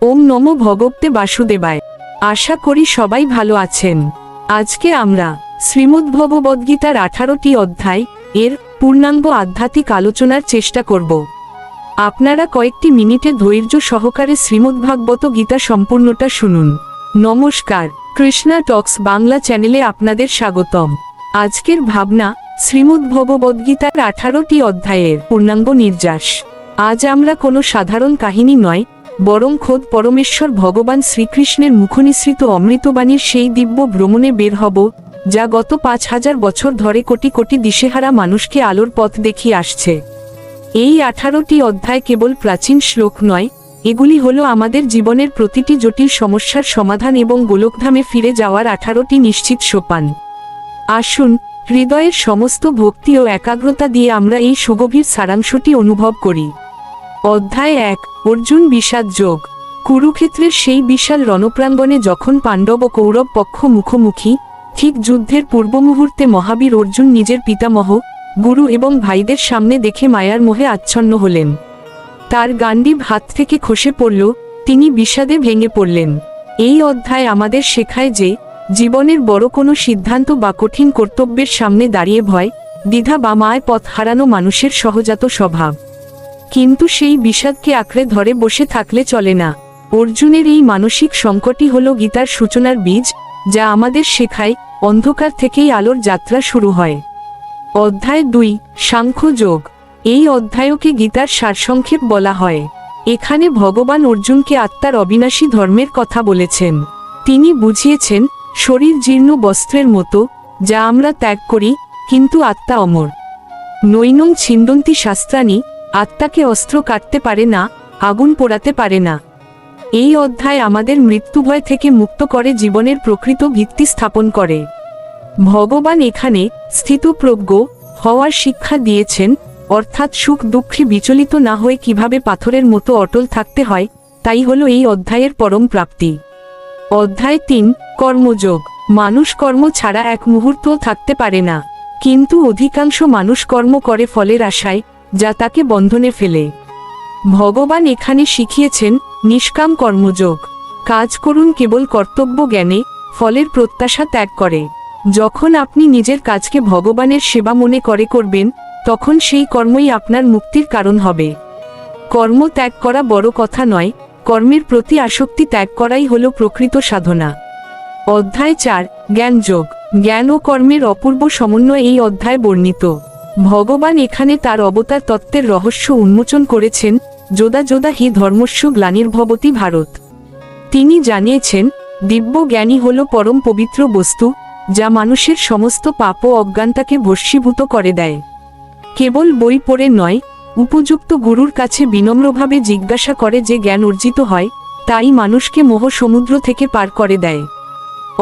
ওম নমো ভগবতে বাসুদেবায়। আশা করি সবাই ভালো আছেন। আজকে আমরা শ্রীমদ্ভগবদ্গীতার 18টি অধ্যায় এর পূর্ণাঙ্গ আধ্যাত্মিক আলোচনার চেষ্টা করব। আপনারা কয়েকটি মিনিটে ধৈর্য সহকারে শ্রীমদ্ভাগবত গীতা সম্পূর্ণটা শুনুন। নমস্কার, কৃষ্ণা টক্স বাংলা চ্যানেলে আপনাদের স্বাগতম। আজকের ভাবনা শ্রীমদ্ভগবদ্গীতার 18টি অধ্যায়ের পূর্ণাঙ্গ নির্যাস। আজ আমরা কোনো সাধারণ কাহিনী নয়, বরং খোদ পরমেশ্বর ভগবান শ্রীকৃষ্ণের মুখনিসৃত অমৃতবাণীর সেই দিব্য ভ্রমণে বের হব, যা গত 5000 বছর ধরে কোটি কোটি দিশেহারা মানুষকে আলোর পথ দেখিয়ে আসছে। এই 18টি অধ্যায় কেবল প্রাচীন শ্লোক নয়, এগুলি হলো আমাদের জীবনের প্রতিটি জটিল সমস্যার সমাধান এবং গোলকধামে ফিরে যাওয়ার 18টি নিশ্চিত সোপান। আসুন, হৃদয়ের সমস্ত ভক্তি ও একাগ্রতা দিয়ে আমরা এই সুগভীর সারাংশটি অনুভব করি। অধ্যায় 1, অর্জুন বিষাদ যোগ। কুরুক্ষেত্রের সেই বিশাল রণপ্রাঙ্গণে যখন পাণ্ডব ও কৌরব পক্ষ মুখোমুখি, ঠিক যুদ্ধের পূর্ব মুহূর্তে মহাবীর অর্জুন নিজের পিতামহ, গুরু এবং ভাইদের সামনে দেখে মায়ার মোহে আচ্ছন্ন হলেন। তার গান্ডীব হাত থেকে খসে পড়ল, তিনি বিষাদে ভেঙে পড়লেন। এই অধ্যায় আমাদের শেখায় যে জীবনের বড় কোনো সিদ্ধান্ত বা কঠিন কর্তব্যের সামনে দাঁড়িয়ে ভয়, দ্বিধা বা মায় পথ হারানো মানুষের সহজাত স্বভাব। কিন্তু সেই বিষাদকে আঁকড়ে ধরে বসে থাকলে চলে না। অর্জুনের এই মানসিক সংকটই হল গীতার সূচনার বীজ, যা আমাদের শেখায় অন্ধকার থেকেই আলোর যাত্রা শুরু হয়। অধ্যায় 2, সাংখ্য যোগ। এই অধ্যায়কে গীতার সারসংক্ষেপ বলা হয়। এখানে ভগবান অর্জুনকে আত্মার অবিনাশী ধর্মের কথা বলেছেন। তিনি বুঝিয়েছেন, শরীর জীর্ণ বস্ত্রের মতো, যা আমরা ত্যাগ করি, কিন্তু আত্মা অমর। নৈনং ছিন্দন্তি শাস্ত্রাণি, আত্মাকে অস্ত্র কাটতে পারে না, আগুন পোড়াতে পারে না। এই অধ্যায় আমাদের মৃত্যুভয় থেকে মুক্ত করে জীবনের প্রকৃত ভিত্তি স্থাপন করে। ভগবান এখানে স্থিতপ্রজ্ঞ হওয়ার শিক্ষা দিয়েছেন, অর্থাৎ সুখ দুঃখে বিচলিত না হয়ে কিভাবে পাথরের মতো অটল থাকতে হয়, তাই হলো এই অধ্যায়ের পরম প্রাপ্তি। অধ্যায় 3, কর্মযোগ। মানুষ কর্ম ছাড়া এক মুহূর্তও থাকতে পারে না, কিন্তু অধিকাংশ মানুষ কর্ম করে ফলের আশায়, যা তাকে বন্ধনে ফেলে। ভগবান এখানে শিখিয়েছেন নিষ্কাম কর্মযোগ। কাজ করুন কেবল কর্তব্য জ্ঞানে, ফলের প্রত্যাশা ত্যাগ করে। যখন আপনি নিজের কাজকে ভগবানের সেবা মনে করে করবেন, তখন সেই কর্মই আপনার মুক্তির কারণ হবে। কর্ম ত্যাগ করা বড় কথা নয়, কর্মের প্রতি আসক্তি ত্যাগ করাই হলো প্রকৃত সাধনা। অধ্যায় 4, জ্ঞানযোগ। জ্ঞান ও কর্মের অপূর্ব সমন্বয় এই অধ্যায় বর্ণিত। ভগবান এখানে তার অবতার তত্ত্বের রহস্য উন্মোচন করেছেন, যোদা যোদা হি ধর্মস্য গ্লানির্ভবতি ভারত। তিনি জানিয়েছেন, দিব্য জ্ঞানী হল পরম পবিত্র বস্তু, যা মানুষের সমস্ত পাপ ও অজ্ঞানতাকে ভস্মীভূত করে দেয়। কেবল বই পড়ে নয়, উপযুক্ত গুরুর কাছে বিনম্রভাবে জিজ্ঞাসা করে যে জ্ঞান অর্জিত হয়, তাই মানুষকে মোহ সমুদ্র থেকে পার করে দেয়।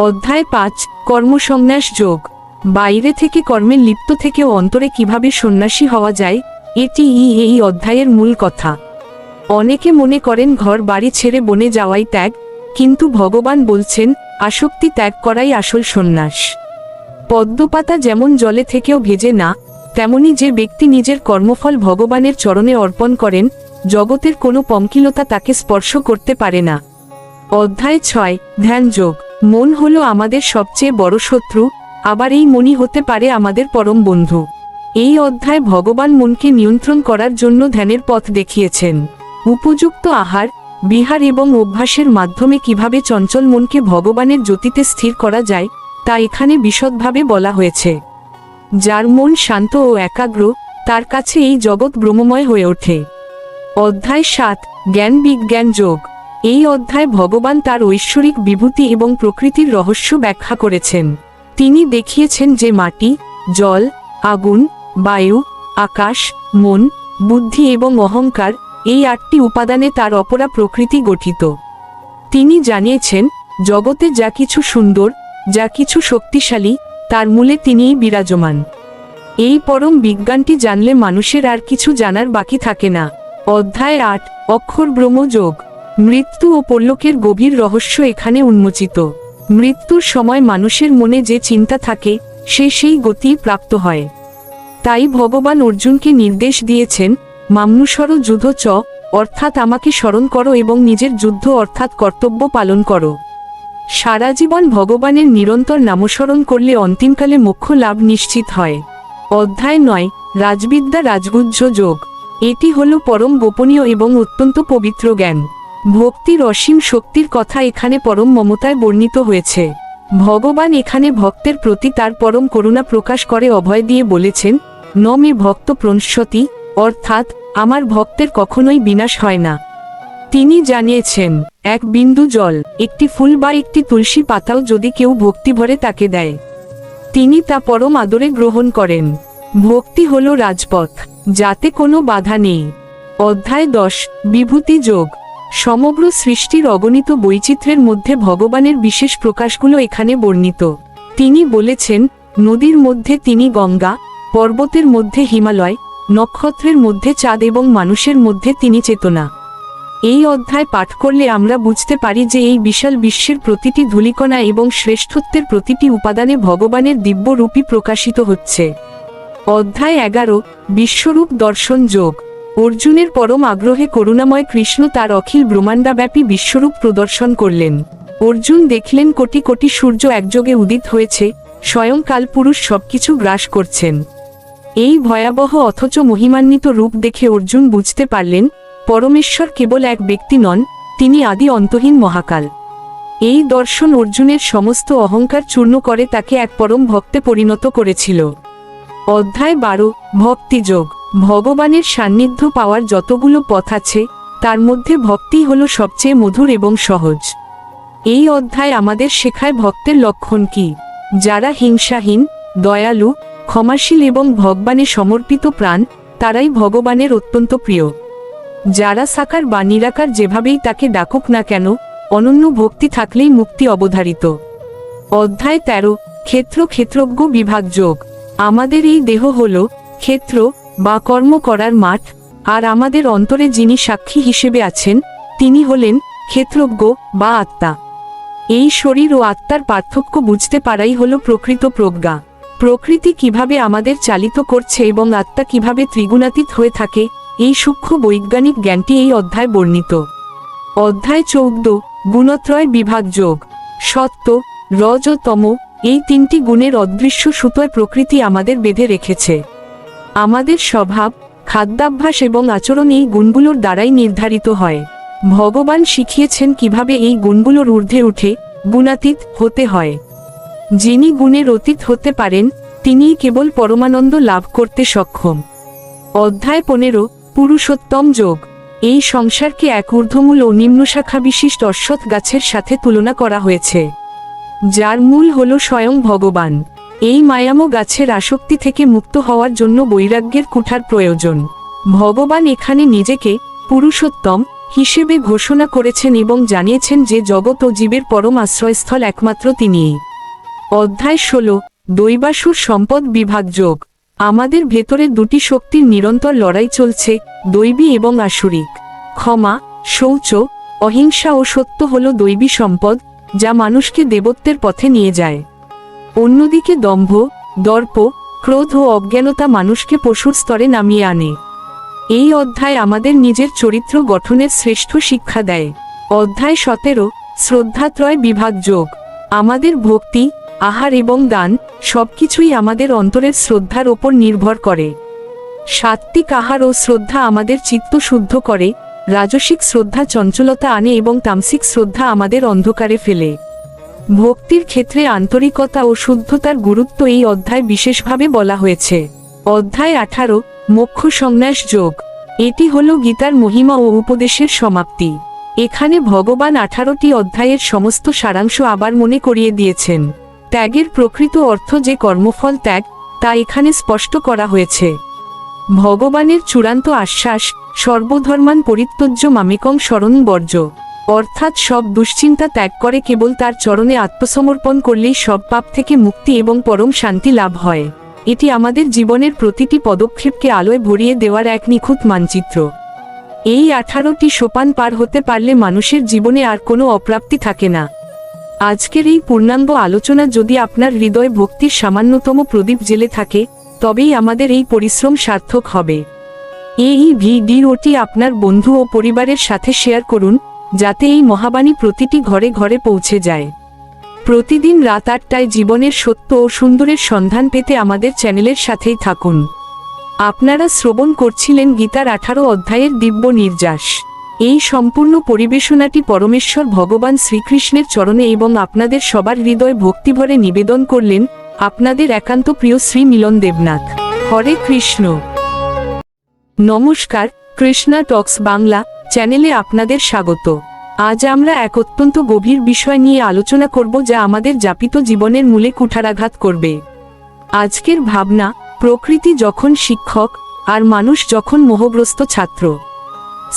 অধ্যায় 5, কর্মসন্ন্যাস যোগ। বাইরে থেকে কর্মে লিপ্ত থেকেও অন্তরে কিভাবে সন্ন্যাসী হওয়া যায়, এটি এই অধ্যায়ের মূল কথা। অনেকে মনে করেন ঘর বাড়ি ছেড়ে বনে যাওয়াই ত্যাগ, কিন্তু ভগবান বলছেন আসক্তি ত্যাগ করাই আসল সন্ন্যাস। পদ্মপাতা যেমন জলে থেকেও ভেজে না, তেমনি যে ব্যক্তি নিজের কর্মফল ভগবানের চরণে অর্পণ করেন, জগতের কোনো পঙ্কিলতা তাকে স্পর্শ করতে পারে না। অধ্যায় 6, ধ্যান যোগ। মন হলো আমাদের সবচেয়ে বড় শত্রু, আবার এই মনই হতে পারে আমাদের পরম বন্ধু। এই অধ্যায় ভগবান মনকে নিয়ন্ত্রণ করার জন্য ধ্যানের পথ দেখিয়েছেন। উপযুক্ত আহার, বিহার এবং অভ্যাসের মাধ্যমে কিভাবে চঞ্চল মনকে ভগবানের জ্যোতিতে স্থির করা যায়, তা এখানে বিশদভাবে বলা হয়েছে। যার মন শান্ত ও একাগ্র, তার কাছে এই জগৎ ব্রহ্মময় হয়ে ওঠে। অধ্যায় 7, জ্ঞান বিজ্ঞান যোগ। এই অধ্যায় ভগবান তার ঐশ্বরিক বিভূতি এবং প্রকৃতির রহস্য ব্যাখ্যা করেছেন। তিনি দেখিয়েছেন যে মাটি, জল, আগুন, বায়ু, আকাশ, মন, বুদ্ধি এবং অহংকার, এই 8টি উপাদানে তার অপরা প্রকৃতি গঠিত। তিনি জানিয়েছেন, জগতে যা কিছু সুন্দর, যা কিছু শক্তিশালী, তার মূলে তিনিই বিরাজমান। এই পরম বিজ্ঞানটি জানলে মানুষের আর কিছু জানার বাকি থাকে না। অধ্যায় 8, অক্ষর ব্রহ্ম যোগ। মৃত্যু ও পরলোকের গভীর রহস্য এখানে উন্মোচিত। মৃত্যুর সময় মানুষের মনে যে চিন্তা থাকে, সে সেই গতি প্রাপ্ত হয়। তাই ভগবান অর্জুনকে নির্দেশ দিয়েছেন, মাম্নুষর যুধ চ, অর্থাৎ আমাকে স্মরণ করো এবং নিজের যুদ্ধ অর্থাৎ কর্তব্য পালন করো। সারা জীবন ভগবানের নিরন্তর নামস্মরণ করলে অন্তিমকালে মোক্ষ লাভ নিশ্চিত হয়। অধ্যায় 9, রাজবিদ্যা রাজগুহ্য যোগ। এটি হল পরম গোপনীয় এবং অত্যন্ত পবিত্র জ্ঞান। ভক্তির অসীম শক্তির কথা এখানে পরম মমতায় বর্ণিত হয়েছে। ভগবান এখানে ভক্তের প্রতি তার পরম করুণা প্রকাশ করে অভয় দিয়ে বলেছেন, ন মে ভক্ত প্রণশ্যতি, অর্থাৎ আমার ভক্তের কখনোই বিনাশ হয় না। তিনি জানিয়েছেন, এক বিন্দু জল, একটি ফুল বা একটি তুলসী পাতাও যদি কেউ ভক্তিভরে তাকে দেয়, তিনি তা পরম আদরে গ্রহণ করেন। ভক্তি হল রাজপথ, যাতে কোনো বাধা নেই। অধ্যায় 10, বিভূতি যোগ। সমগ্র সৃষ্টির অগণিত বৈচিত্র্যের মধ্যে ভগবানের বিশেষ প্রকাশগুলো এখানে বর্ণিত। তিনি বলেছেন, নদীর মধ্যে তিনি গঙ্গা, পর্বতের মধ্যে হিমালয়, নক্ষত্রের মধ্যে চাঁদ এবং মানুষের মধ্যে তিনি চেতনা। এই অধ্যায় পাঠ করলে আমরা বুঝতে পারি যে এই বিশাল বিশ্বের প্রতিটি ধূলিকণা এবং শ্রেষ্ঠত্বের প্রতিটি উপাদানে ভগবানের দিব্য রূপই প্রকাশিত হচ্ছে। অধ্যায় 11, বিশ্বরূপ দর্শন যোগ। অর্জুনের পরম আগ্রহে করুণাময় কৃষ্ণ তার অখিল ব্রহ্মাণ্ডব্যাপী বিশ্বরূপ প্রদর্শন করলেন। অর্জুন দেখলেন কোটি কোটি সূর্য একযোগে উদিত হয়েছে, স্বয়ং কালপুরুষ সবকিছু গ্রাস করছেন। এই ভয়াবহ অথচ মহিমান্বিত রূপ দেখে অর্জুন বুঝতে পারলেন, পরমেশ্বর কেবল এক ব্যক্তি নন, তিনি আদি অন্তহীন মহাকাল। এই দর্শন অর্জুনের সমস্ত অহংকার চূর্ণ করে তাকে এক পরম ভক্তে পরিণত করেছিল। অধ্যায় 12, ভক্তিযোগ। ভগবানের সান্নিধ্য পাওয়ার যতগুলো পথ আছে, তার মধ্যে ভক্তি হল সবচেয়ে মধুর এবং সহজ। এই অধ্যায় আমাদের শেখায় ভক্তের লক্ষণ কি। যারা হিংসাহীন, দয়ালু, ক্ষমাশীল এবং ভগবানে সমর্পিত প্রাণ, তারাই ভগবানের অত্যন্ত প্রিয়। যারা সাকার বা নিরাকার যেভাবেই তাকে ডাকুক না কেন, অনন্য ভক্তি থাকলেই মুক্তি অবধারিত। অধ্যায় 13, ক্ষেত্র ক্ষেত্রজ্ঞ বিভাগ যোগ। আমাদের এই দেহ হল ক্ষেত্র বা কর্ম করার মাঠ, আর আমাদের অন্তরে যিনি সাক্ষী হিসেবে আছেন, তিনি হলেন ক্ষেত্রজ্ঞ বা আত্মা। এই শরীর ও আত্মার পার্থক্য বুঝতে পারাই হল প্রকৃত প্রজ্ঞা। প্রকৃতি কিভাবে আমাদের চালিত করছে এবং আত্মা কিভাবে ত্রিগুণাতীত হয়ে থাকে, এই সূক্ষ্ম বৈজ্ঞানিক জ্ঞানটি এই অধ্যায় বর্ণিত। অধ্যায় 14, গুণত্রয় বিভাগ যোগ। সত্য, রজ ও তম, এই তিনটি গুণের অদৃশ্য সুতোয় প্রকৃতি আমাদের বেঁধে রেখেছে। আমাদের স্বভাব, খাদ্যাভ্যাস এবং আচরণ এই গুণগুলোর দ্বারাই নির্ধারিত হয়। ভগবান শিখিয়েছেন কিভাবে এই গুণগুলোর ঊর্ধ্বে উঠে গুণাতীত হতে হয়। যিনি গুণের অতীত হতে পারেন, তিনিই কেবল পরমানন্দ লাভ করতে সক্ষম। অধ্যায় 15, পুরুষোত্তম যোগ। এই সংসারকে এক ঊর্ধ্বমূল ও নিম্নশাখা বিশিষ্ট অশ্বত্থ গাছের সাথে তুলনা করা হয়েছে, যার মূল হল স্বয়ং ভগবান। এই মায়াময় গাছের আসক্তি থেকে মুক্ত হওয়ার জন্য বৈরাগ্যের কুঠার প্রয়োজন। ভগবান এখানে নিজেকে পুরুষোত্তম হিসেবে ঘোষণা করেছেন এবং জানিয়েছেন যে জগৎ ও জীবের পরম আশ্রয়স্থল একমাত্র তিনিই। অধ্যায় 16, দৈবাসুর সম্পদ বিভাগ যোগ। আমাদের ভেতরে দুটি শক্তির নিরন্তর লড়াই চলছে, দৈবী এবং আসুরিক। ক্ষমা, শৌচ, অহিংসা ও সত্য হল দৈবী সম্পদ, যা মানুষকে দেবত্বের পথে নিয়ে যায়। অন্যদিকে দম্ভ, দর্প, ক্রোধ ও অজ্ঞানতা মানুষকে পশুর স্তরে নামিয়ে আনে। এই অধ্যায় আমাদের নিজের চরিত্র গঠনের শ্রেষ্ঠ শিক্ষা দেয়। অধ্যায় 17, শ্রদ্ধাত্রয় বিভাগ যোগ। আমাদের ভক্তি, আহার এবং দান সবকিছুই আমাদের অন্তরের শ্রদ্ধার ওপর নির্ভর করে। সাত্ত্বিক আহার ও শ্রদ্ধা আমাদের চিত্ত শুদ্ধ করে, রাজসিক শ্রদ্ধা চঞ্চলতা আনে এবং তামসিক শ্রদ্ধা আমাদের অন্ধকারে ফেলে। ভক্তির ক্ষেত্রে আন্তরিকতা ও শুদ্ধতার গুরুত্ব এই অধ্যায় বিশেষভাবে বলা হয়েছে। অধ্যায় 18, মোক্ষ সংন্যাস যোগ। এটি হল গীতার মহিমা ও উপদেশের সমাপ্তি। এখানে ভগবান 18টি অধ্যায়ের সমস্ত সারাংশ আবার মনে করিয়ে দিয়েছেন। ত্যাগের প্রকৃত অর্থ যে কর্মফল ত্যাগ, তা এখানে স্পষ্ট করা হয়েছে। ভগবানের চূড়ান্ত আশ্বাস, সর্বধর্মান পরিত্যজ্য মামেকং শরণ বর্জ্য, অর্থাৎ সব দুশ্চিন্তা ত্যাগ করে কেবল তার চরণে আত্মসমর্পণ করলেই সব পাপ থেকে মুক্তি এবং পরম শান্তি লাভ হয়। এটি আমাদের জীবনের প্রতিটি পদক্ষেপকে আলোয় ভরিয়ে দেওয়ার এক নিখুঁত মানচিত্র। এই 18টি সোপান পার হতে পারলে মানুষের জীবনে আর কোনো অপ্রাপ্তি থাকে না। আজকের এই পূর্ণাঙ্গ আলোচনা যদি আপনার হৃদয় ভক্তির সামান্যতম প্রদীপ জ্বেলে থাকে, তবেই আমাদের এই পরিশ্রম সার্থক হবে। এই ভিডিওটি আপনার বন্ধু ও পরিবারের সাথে শেয়ার করুন, যাতে এই মহাবাণী প্রতিটি ঘরে ঘরে পৌঁছে যায়। প্রতিদিন রাত ৮টায় জীবনের সত্য ও সুন্দরের সন্ধান পেতে আমাদের চ্যানেলের সাথেই থাকুন। আপনারা শ্রবণ করছিলেন গীতার 18 অধ্যায়ের দিব্য নির্যাস। এই সম্পূর্ণ পরিবেশনাটি পরমেশ্বর ভগবান শ্রীকৃষ্ণের চরণে এবং আপনাদের সবার হৃদয় ভক্তিভরে নিবেদন করলেন আপনাদের একান্ত প্রিয় শ্রী মিলন দেবনাথ। হরে কৃষ্ণ। নমস্কার, কৃষ্ণা টক্স বাংলা চ্যানেলে আপনাদের স্বাগত। আজ আমরা এক অত্যন্ত গভীর বিষয় নিয়ে আলোচনা করব, যা আমাদের যাপিত জীবনের মূলে কুঠারাঘাত করবে। আজকের ভাবনা: প্রকৃতি যখন শিক্ষক আর মানুষ যখন মোহগ্রস্ত ছাত্র।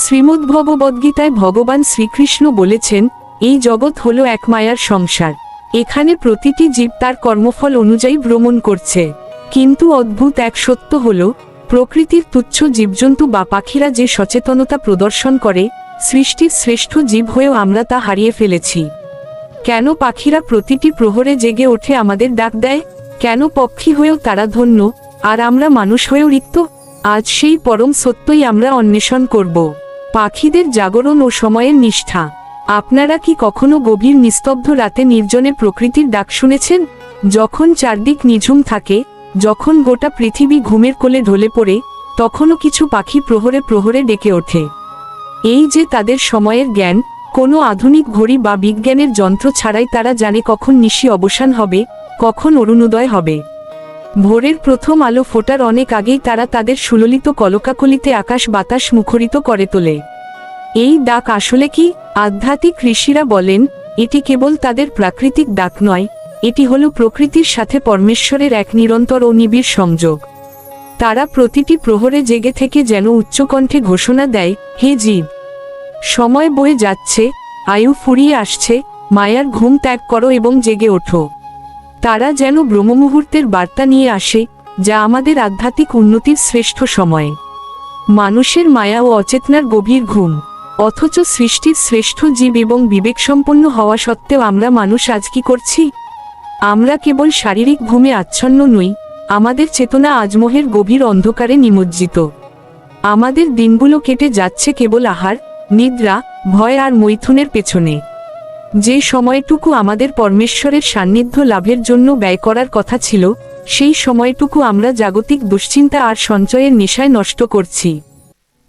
শ্রীমদ্ভগবদ্গীতায় ভগবান শ্রীকৃষ্ণ বলেছেন, এই জগৎ হলো এক মায়ার সংসার। এখানে প্রতিটি জীব তার কর্মফল অনুযায়ী ভ্রমণ করছে। কিন্তু অদ্ভুত এক সত্য হল, প্রকৃতির তুচ্ছ জীবজন্তু বা পাখিরা যে সচেতনতা প্রদর্শন করে, সৃষ্টির শ্রেষ্ঠ জীব হয়েও আমরা তা হারিয়ে ফেলেছি। কেন পাখিরা প্রতিটি প্রহরে জেগে ওঠে আমাদের ডাক দেয়? কেন পক্ষী হয়েও তারা ধন্য, আর আমরা মানুষ হয়েও রিক্ত? আজ সেই পরম সত্যই আমরা অন্বেষণ করব। পাখিদের জাগরণ ও সময়ের নিষ্ঠা। আপনারা কি কখনো গভীর নিস্তব্ধ রাতে নির্জনে প্রকৃতির ডাক শুনেছেন? যখন চারদিক নিঝুম থাকে, যখন গোটা পৃথিবী ঘুমের কোলে ঢলে পড়ে, তখনও কিছু পাখি প্রহরে প্রহরে ডেকে ওঠে। এই যে তাদের সময়ের জ্ঞান, কোনো আধুনিক ঘড়ি বা বিজ্ঞানের যন্ত্র ছাড়াই তারা জানে কখন নিশি অবসান হবে, কখন অরুণোদয় হবে। ভোরের প্রথম আলো ফোটার অনেক আগেই তারা তাদের সুললিত কলকাকলিতে আকাশ বাতাস মুখরিত করে তোলে। এই ডাক আসলে কি? আধ্যাত্মিক ঋষিরা বলেন, এটি কেবল তাদের প্রাকৃতিক ডাক নয়, এটি হলো প্রকৃতির সাথে পরমেশ্বরের এক নিরন্তর ও নিবিড় সংযোগ। তারা প্রতিটি প্রহরে জেগে থেকে যেন উচ্চকণ্ঠে ঘোষণা দেয়, হে জীব, সময় বয়ে যাচ্ছে, আয়ু ফুরিয়ে আসছে, মায়ার ঘুম ত্যাগ করো এবং জেগে ওঠো। তারা যেন ব্রহ্মমুহূর্তের বার্তা নিয়ে আসে, যা আমাদের আধ্যাত্মিক উন্নতির শ্রেষ্ঠ সময়। মানুষের মায়া ও অচেতনার গভীর ঘুম। অথচ সৃষ্টির শ্রেষ্ঠ জীব এবং বিবেকসম্পন্ন হওয়া সত্ত্বেও আমরা মানুষ আজ কি করছি? আমরা কেবল শারীরিক ঘুমে আচ্ছন্ন নই, আমাদের চেতনা আজ মোহের গভীর অন্ধকারে নিমজ্জিত। আমাদের দিনগুলো কেটে যাচ্ছে কেবল আহার, নিদ্রা, ভয় আর মৈথুনের পেছনে। যে সময়টুকু আমাদের পরমেশ্বরের সান্নিধ্য লাভের জন্য ব্যয় করার কথা ছিল, সেই সময়টুকু আমরা জাগতিক দুশ্চিন্তা আর সঞ্চয়ের নেশায় নষ্ট করছি।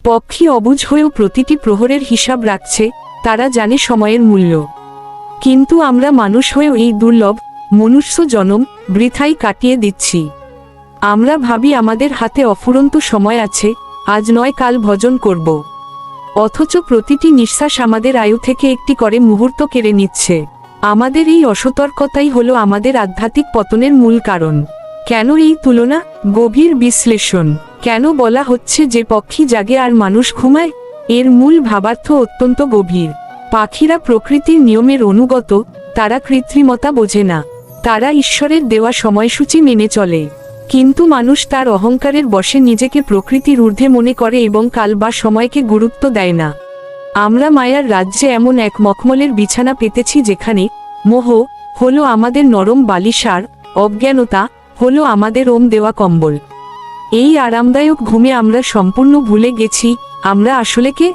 পক্ষী অবুঝ হয়েও প্রতিটি প্রহরের হিসাব রাখছে, তারা জানে সময়ের মূল্য। কিন্তু আমরা মানুষ হয়েও এই দুর্লভ মনুষ্য জনম বৃথাই কাটিয়ে দিচ্ছি। আমরা ভাবি আমাদের হাতে অফুরন্ত সময় আছে, আজ নয় কাল ভজন করব। অথচ প্রতিটি নিঃশ্বাস আমাদের আয়ু থেকে একটি করে মুহূর্ত কেড়ে নিচ্ছে। আমাদের এই অসতর্কতাই হলো আমাদের আধ্যাত্মিক পতনের মূল কারণ। কেন এই তুলনা? গভীর বিশ্লেষণ। কেন বলা হচ্ছে যে পক্ষী জাগে আর মানুষ ঘুমায়? এর মূল ভাবার্থ অত্যন্ত গভীর। পাখিরা প্রকৃতির নিয়মের অনুগত, তারা কৃত্রিমতা বোঝে না। তারা ঈশ্বরের দেওয়া সময়সূচি মেনে চলে। কিন্তু মানুষ তার অহংকারের বশে নিজেকে প্রকৃতির ঊর্ধ্বে মনে করে এবং কাল বা সময়কে গুরুত্ব দেয় না। আমরা মায়ার রাজ্যে এমন এক মখমলের বিছানা পেতেছি যেখানে মোহ হলো আমাদের নরম বালিশ, অজ্ঞানতা হলো আমাদের ওম দেওয়া কম্বল। এই আরামদায়ক ঘুমে আমরা সম্পূর্ণ ভুলে গেছি আমরা আসলে কে,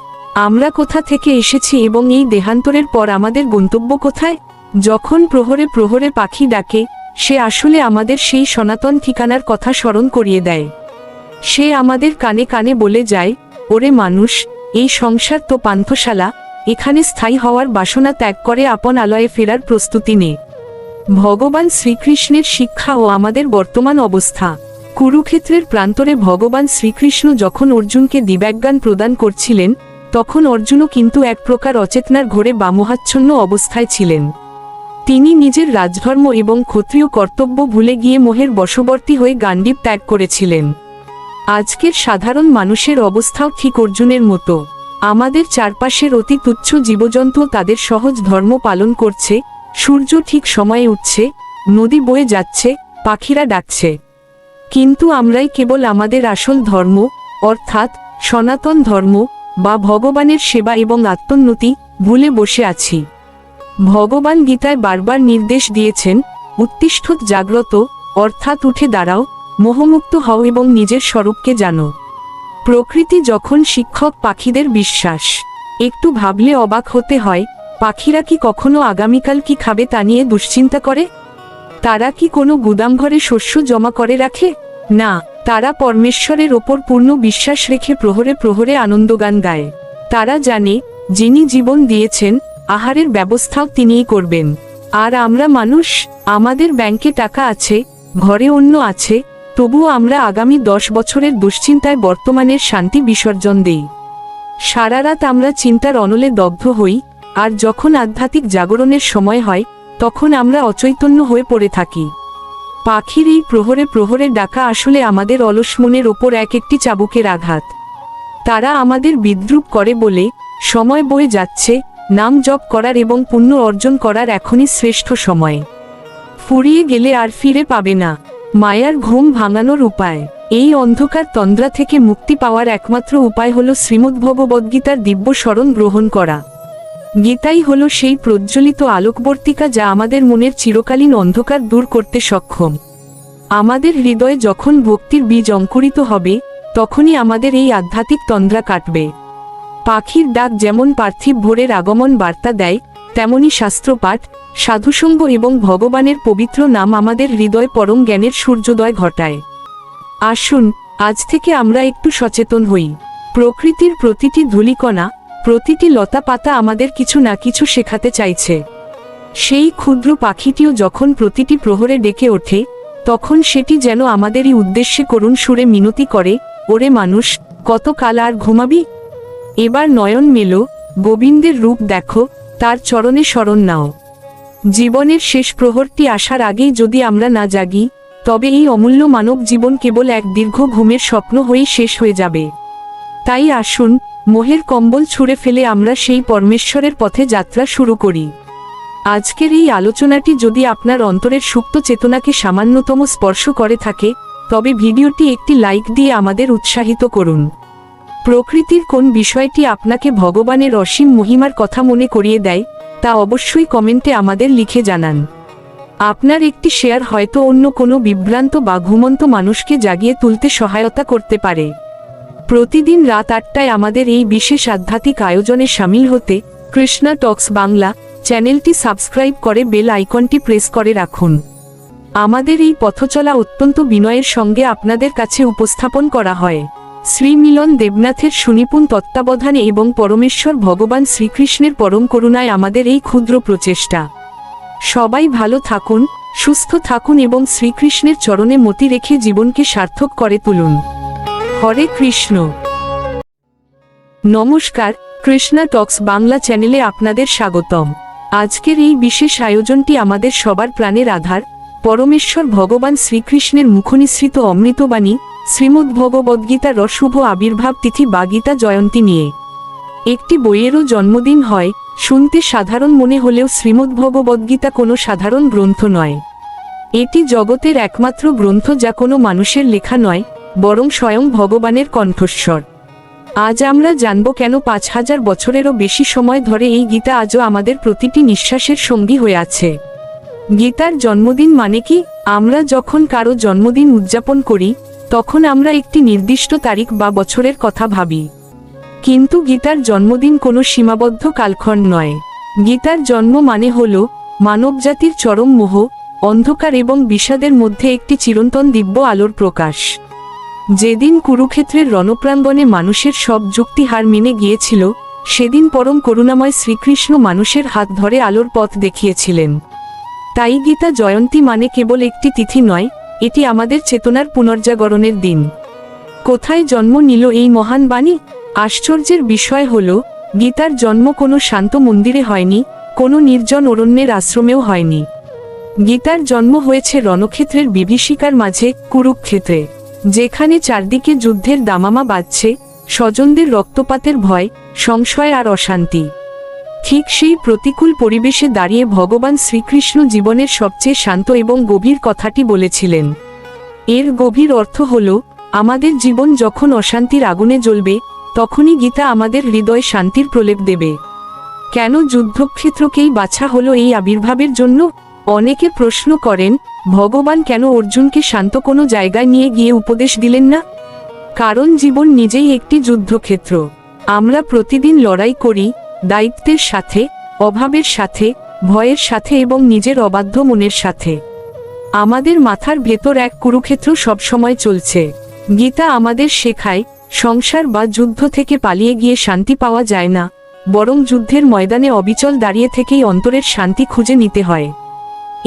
আমরা কোথা থেকে এসেছি এবং এই দেহান্তরের পর আমাদের গন্তব্য কোথায়। যখন প্রহরে প্রহরে পাখি ডাকে, সে আসলে আমাদের সেই সনাতন ঠিকানার কথা স্মরণ করিয়ে দেয়। সে আমাদের কানে কানে বলে যায়, ওরে মানুষ, এই সংসার তো পান্থশালা, এখানে স্থায়ী হওয়ার বাসনা ত্যাগ করে আপন আলয়ে ফেরার প্রস্তুতি নে। ভগবান শ্রীকৃষ্ণের শিক্ষা ও আমাদের বর্তমান অবস্থা। কুরুক্ষেত্রের প্রান্তরে ভগবান শ্রীকৃষ্ণ যখন অর্জুনকে দিব্যাজ্ঞান প্রদান করছিলেন, তখন অর্জুনও কিন্তু এক প্রকার অচেতনার ঘোরে বা মোহাচ্ছন্ন অবস্থায় ছিলেন। তিনি নিজের রাজধর্ম এবং ক্ষত্রিয় কর্তব্য ভুলে গিয়ে মোহের বশবর্তী হয়ে গান্ডীব ত্যাগ করেছিলেন। আজকের সাধারণ মানুষের অবস্থাও ঠিক অর্জুনের মতো। আমাদের চারপাশের অতি তুচ্ছ জীবজন্তু তাদের সহজ ধর্ম পালন করছে, সূর্য ঠিক সময়ে উঠছে, নদী বয়ে যাচ্ছে, পাখিরা ডাকছে। কিন্তু আমরাই কেবল আমাদের আসল ধর্ম, অর্থাৎ সনাতন ধর্ম বা ভগবানের সেবা এবং আত্মোন্নতি ভুলে বসে আছি। ভগবান গীতায় বারবার নির্দেশ দিয়েছেন, উত্তিষ্ঠৎ জাগ্রত, অর্থাৎ উঠে দাঁড়াও, মোহমুক্ত হও এবং নিজের স্বরূপকে জানো। প্রকৃতি যখন শিক্ষক পাখিদের বিশ্বাস। একটু ভাবলে অবাক হতে হয়, পাখিরা কি কখনো আগামীকাল কি খাবে তা নিয়ে দুশ্চিন্তা করে? তারা কি কোনো গুদামঘরে শস্য জমা করে রাখে? না, তারা পরমেশ্বরের ওপর পূর্ণ বিশ্বাস রেখে প্রহরে প্রহরে আনন্দগান গায়। তারা জানে, যিনি জীবন দিয়েছেন, আহারের ব্যবস্থাও তিনিই করবেন। আর আমরা মানুষ, আমাদের ব্যাংকে টাকা আছে, ঘরে অন্য আছে, তবুও আমরা আগামী 10 বছরের দুশ্চিন্তায় বর্তমানের শান্তি বিসর্জন দেই। সারা রাত আমরা চিন্তার অনলে দগ্ধ হই, আর যখন আধ্যাত্মিক জাগরণের সময় হয়, তখন আমরা অচৈতন্য হয়ে পড়ে থাকি। পাখির এই প্রহরে প্রহরে ডাকা আসলে আমাদের অলস মনের ওপর এক একটি চাবুকের আঘাত। তারা আমাদের বিদ্রূপ করে বলে, সময় বয়ে যাচ্ছে, নাম জপ করার এবং পুণ্য অর্জন করার এখনই শ্রেষ্ঠ সময়। ফুরিয়ে গেলে আর ফিরে পাবে না। মায়ার ঘুম ভাঙানোর উপায়। এই অন্ধকার তন্দ্রা থেকে মুক্তি পাওয়ার একমাত্র উপায় হল শ্রীমদ্ভগবদ্গীতার দিব্য স্মরণ গ্রহণ করা। গীতাই হল সেই প্রজ্বলিত আলোকবর্তিকা যা আমাদের মনের চিরকালীন অন্ধকার দূর করতে সক্ষম। আমাদের হৃদয়ে যখন ভক্তির বীজ অঙ্কুরিত হবে, তখনই আমাদের এই আধ্যাত্মিক তন্দ্রা কাটবে। পাখির ডাক যেমন পার্থিব ভোরের আগমন বার্তা দেয়, তেমনি শাস্ত্রপাঠ, সাধুসঙ্গ এবং ভগবানের পবিত্র নাম আমাদের হৃদয় পরম জ্ঞানের সূর্যোদয় ঘটায়। আসুন, আজ থেকে আমরা একটু সচেতন হই। প্রকৃতির প্রতিটি ধূলিকণা, প্রতিটি লতা পাতা আমাদের কিছু না কিছু শেখাতে চাইছে। সেই ক্ষুদ্র পাখিটিও যখন প্রতিটি প্রহরে ডেকে ওঠে, তখন সেটি যেন আমাদেরই উদ্দেশ্যে করুণ সুরে মিনতি করে, ওরে মানুষ, কত কাল আর ঘুমাবি? এবার নয়ন মেলো, গোবিন্দের রূপ দেখো, তার চরণে শরণ নাও। জীবনের শেষ প্রহরটি আসার আগেই যদি আমরা না জাগি, তবে এই অমূল্য মানব জীবন কেবল এক দীর্ঘ ঘুমের স্বপ্ন হয়েই শেষ হয়ে যাবে। তাই আসুন, মোহের কম্বল ছুঁড়ে ফেলে আমরা সেই পরমেশ্বরের পথে যাত্রা শুরু করি। আজকের এই আলোচনাটি যদি আপনার অন্তরের সুপ্ত চেতনাকে সামান্যতম স্পর্শ করে থাকে, তবে ভিডিওটি একটি লাইক দিয়ে আমাদের উৎসাহিত করুন। প্রকৃতির কোন বিষয়টি আপনাকে ভগবানের অসীম মহিমার কথা মনে করিয়ে দেয়, তা অবশ্যই কমেন্টে আমাদের লিখে জানান। আপনার একটি শেয়ার হয়তো অন্য কোনো বিভ্রান্ত বা ঘুমন্ত মানুষকে জাগিয়ে তুলতে সহায়তা করতে পারে। প্রতিদিন রাত 8টায় আমাদের এই বিশেষ আধ্যাত্মিক আয়োজনে শামিল হতে কৃষ্ণা টক্স বাংলা চ্যানেলটি সাবস্ক্রাইব করে বেল আইকনটি প্রেস করে রাখুন। আমাদের এই পথচলা অত্যন্ত বিনয়ের সঙ্গে আপনাদের কাছে উপস্থাপন করা হয় শ্রী মিলন দেবনাথের সুনিপুণ তত্ত্বাবধানে এবং পরমেশ্বর ভগবান শ্রীকৃষ্ণের পরম করুণায় আমাদের এই ক্ষুদ্র প্রচেষ্টা। সবাই ভালো থাকুন, সুস্থ থাকুন এবং শ্রীকৃষ্ণের চরণে মতি রেখে জীবনকে সার্থক করে তুলুন। হরে কৃষ্ণ। নমস্কার, কৃষ্ণা টক্স বাংলা চ্যানেলে আপনাদের স্বাগতম। আজকের এই বিশেষ আয়োজনটি আমাদের সবার প্রাণের আধার পরমেশ্বর ভগবান শ্রীকৃষ্ণের মুখনিসৃত অমৃতবাণী শ্রীমদ্ভগবদ্গীতার শুভ আবির্ভাব তিথি বা গীতা জয়ন্তী নিয়ে। একটি বইয়েরও জন্মদিন হয়, শুনতে সাধারণ মনে হলেও শ্রীমদ্ভগবদ্গীতা কোনো সাধারণ গ্রন্থ নয়। এটি জগতের একমাত্র গ্রন্থ যা কোনো মানুষের লেখা নয়, বরং স্বয়ং ভগবানের কণ্ঠস্বর। আজ আমরা জানব কেন 5000 বছরেরও বেশি সময় ধরে এই গীতা আজও আমাদের প্রতিটি নিঃশ্বাসের সঙ্গী হয়ে আছে। গীতার জন্মদিন মানে কি? আমরা যখন কারো জন্মদিন উদযাপন করি, তখন আমরা একটি নির্দিষ্ট তারিখ বা বছরের কথা ভাবি। কিন্তু গীতার জন্মদিন কোনো সীমাবদ্ধ কালখণ্ড নয়। গীতার জন্ম মানে হল মানবজাতির চরম মোহ, অন্ধকার এবং বিষাদের মধ্যে একটি চিরন্তন দিব্য আলোর প্রকাশ। যেদিন কুরুক্ষেত্রের রণপ্রাঙ্গণে মানুষের সব যুক্তি হার মেনে গিয়েছিল, সেদিন পরম করুণাময় শ্রীকৃষ্ণ মানুষের হাত ধরে আলোর পথ দেখিয়েছিলেন। তাই গীতা জয়ন্তী মানে কেবল একটি তিথি নয়, এটি আমাদের চেতনার পুনর্জাগরণের দিন। কোথায় জন্ম নিল এই মহান বাণী? আশ্চর্যের বিষয় হল, গীতার জন্ম কোনো শান্ত মন্দিরে হয়নি, কোনো নির্জন অরণ্যের আশ্রমেও হয়নি। গীতার জন্ম হয়েছে রণক্ষেত্রের বিভীষিকার মাঝে, কুরুক্ষেত্রে, যেখানে চারদিকে যুদ্ধের দামামা বাজছে, স্বজনদের রক্তপাতের ভয়, সংশয় আর অশান্তি। ঠিক সেই প্রতিকূল পরিবেশে দাঁড়িয়ে ভগবান শ্রীকৃষ্ণ জীবনের সবচেয়ে শান্ত এবং গভীর কথাটি বলেছিলেন। এর গভীর অর্থ হল, আমাদের জীবন যখন অশান্তির আগুনে জ্বলবে, তখনই গীতা আমাদের হৃদয়ে শান্তির প্রলেপ দেবে। কেন যুদ্ধক্ষেত্রকেই বাছা হলো এই আবির্ভাবের জন্য? অনেকে প্রশ্ন করেন, ভগবান কেন অর্জুনকে শান্ত কোনো জায়গায় নিয়ে গিয়ে উপদেশ দিলেন না? কারণ জীবন নিজেই একটি যুদ্ধক্ষেত্র। আমরা প্রতিদিন লড়াই করি দায়িত্বের সাথে, অভাবের সাথে, ভয়ের সাথে এবং নিজের অবাধ্য মনের সাথে। আমাদের মাথার ভেতর এক কুরুক্ষেত্র সবসময় চলছে। গীতা আমাদের শেখায়, সংসার বা যুদ্ধ থেকে পালিয়ে গিয়ে শান্তি পাওয়া যায় না, বরং যুদ্ধের ময়দানে অবিচল দাঁড়িয়ে থেকেই অন্তরের শান্তি খুঁজে নিতে হয়।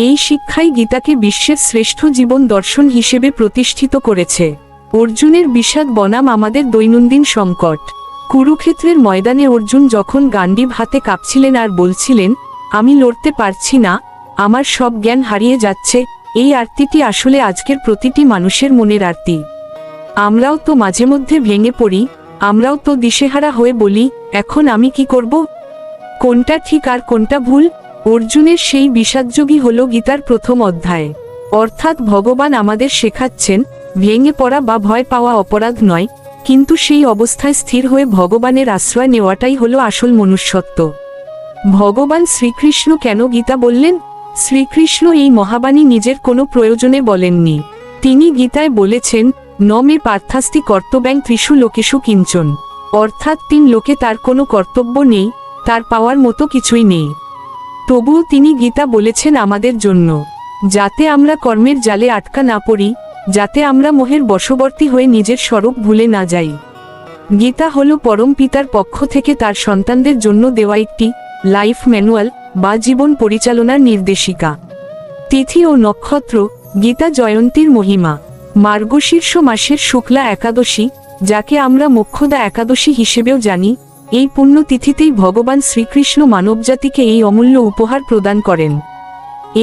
এই শিক্ষাই গীতাকে বিশ্বের শ্রেষ্ঠ জীবন দর্শন হিসেবে প্রতিষ্ঠিত করেছে। অর্জুনের বিষাদ বনাম আমাদের দৈনন্দিন সংকট। কুরুক্ষেত্রের ময়দানে অর্জুন যখন গান্ডীব হাতে কাঁপছিলেন আর বলছিলেন, আমি লড়তে পারছি না, আমার সব জ্ঞান হারিয়ে যাচ্ছে, এই আরতিটি আসলে আজকের প্রতিটি মানুষের মনের আরতি। আমরাও তো মাঝে মধ্যে ভেঙে পড়ি, আমরাও তো দিশেহারা হয়ে বলি, এখন আমি কি করব? কোনটা ঠিক আর কোনটা ভুল? অর্জুনের সেই বিষাদযোগী হল গীতার প্রথম অধ্যায়। অর্থাৎ ভগবান আমাদের শেখাচ্ছেন, ভেঙে পড়া বা ভয় পাওয়া অপরাধ নয়, কিন্তু সেই অবস্থায় স্থির হয়ে ভগবানের আশ্রয় নেওয়াটাই হলো আসল মনুষ্যত্ব। ভগবান শ্রীকৃষ্ণ কেন গীতা বললেন? শ্রীকৃষ্ণ এই মহাবাণী নিজের কোনো প্রয়োজনে বলেননি। তিনি গীতায় বলেছেন, ন মে পার্থাস্তি কর্তব্যাং ত্রিষু লোকেষু কিঞ্চন। অর্থাৎ 3 লোকে তার কোনো কর্তব্য নেই, তার পাওয়ার মতো কিছুই নেই। তবুও তিনি গীতা বলেছেন আমাদের জন্য, যাতে আমরা কর্মের জালে আটকা না পড়ি, যাতে আমরা মোহের বশবর্তী হয়ে নিজের স্বরূপ ভুলে না যাই। গীতা হল পরম পিতার পক্ষ থেকে তার সন্তানদের জন্য দেওয়া একটি লাইফ ম্যানুয়াল বা জীবন পরিচালনার নির্দেশিকা। তিথি ও নক্ষত্র। গীতা জয়ন্তীর মহিমা। মার্গশীর্ষ মাসের শুক্লা একাদশী, যাকে আমরা মোক্ষদা একাদশী হিসেবেও জানি, এই পুণ্য তিথিতেই ভগবান শ্রীকৃষ্ণ মানবজাতিকে এই অমূল্য উপহার প্রদান করেন।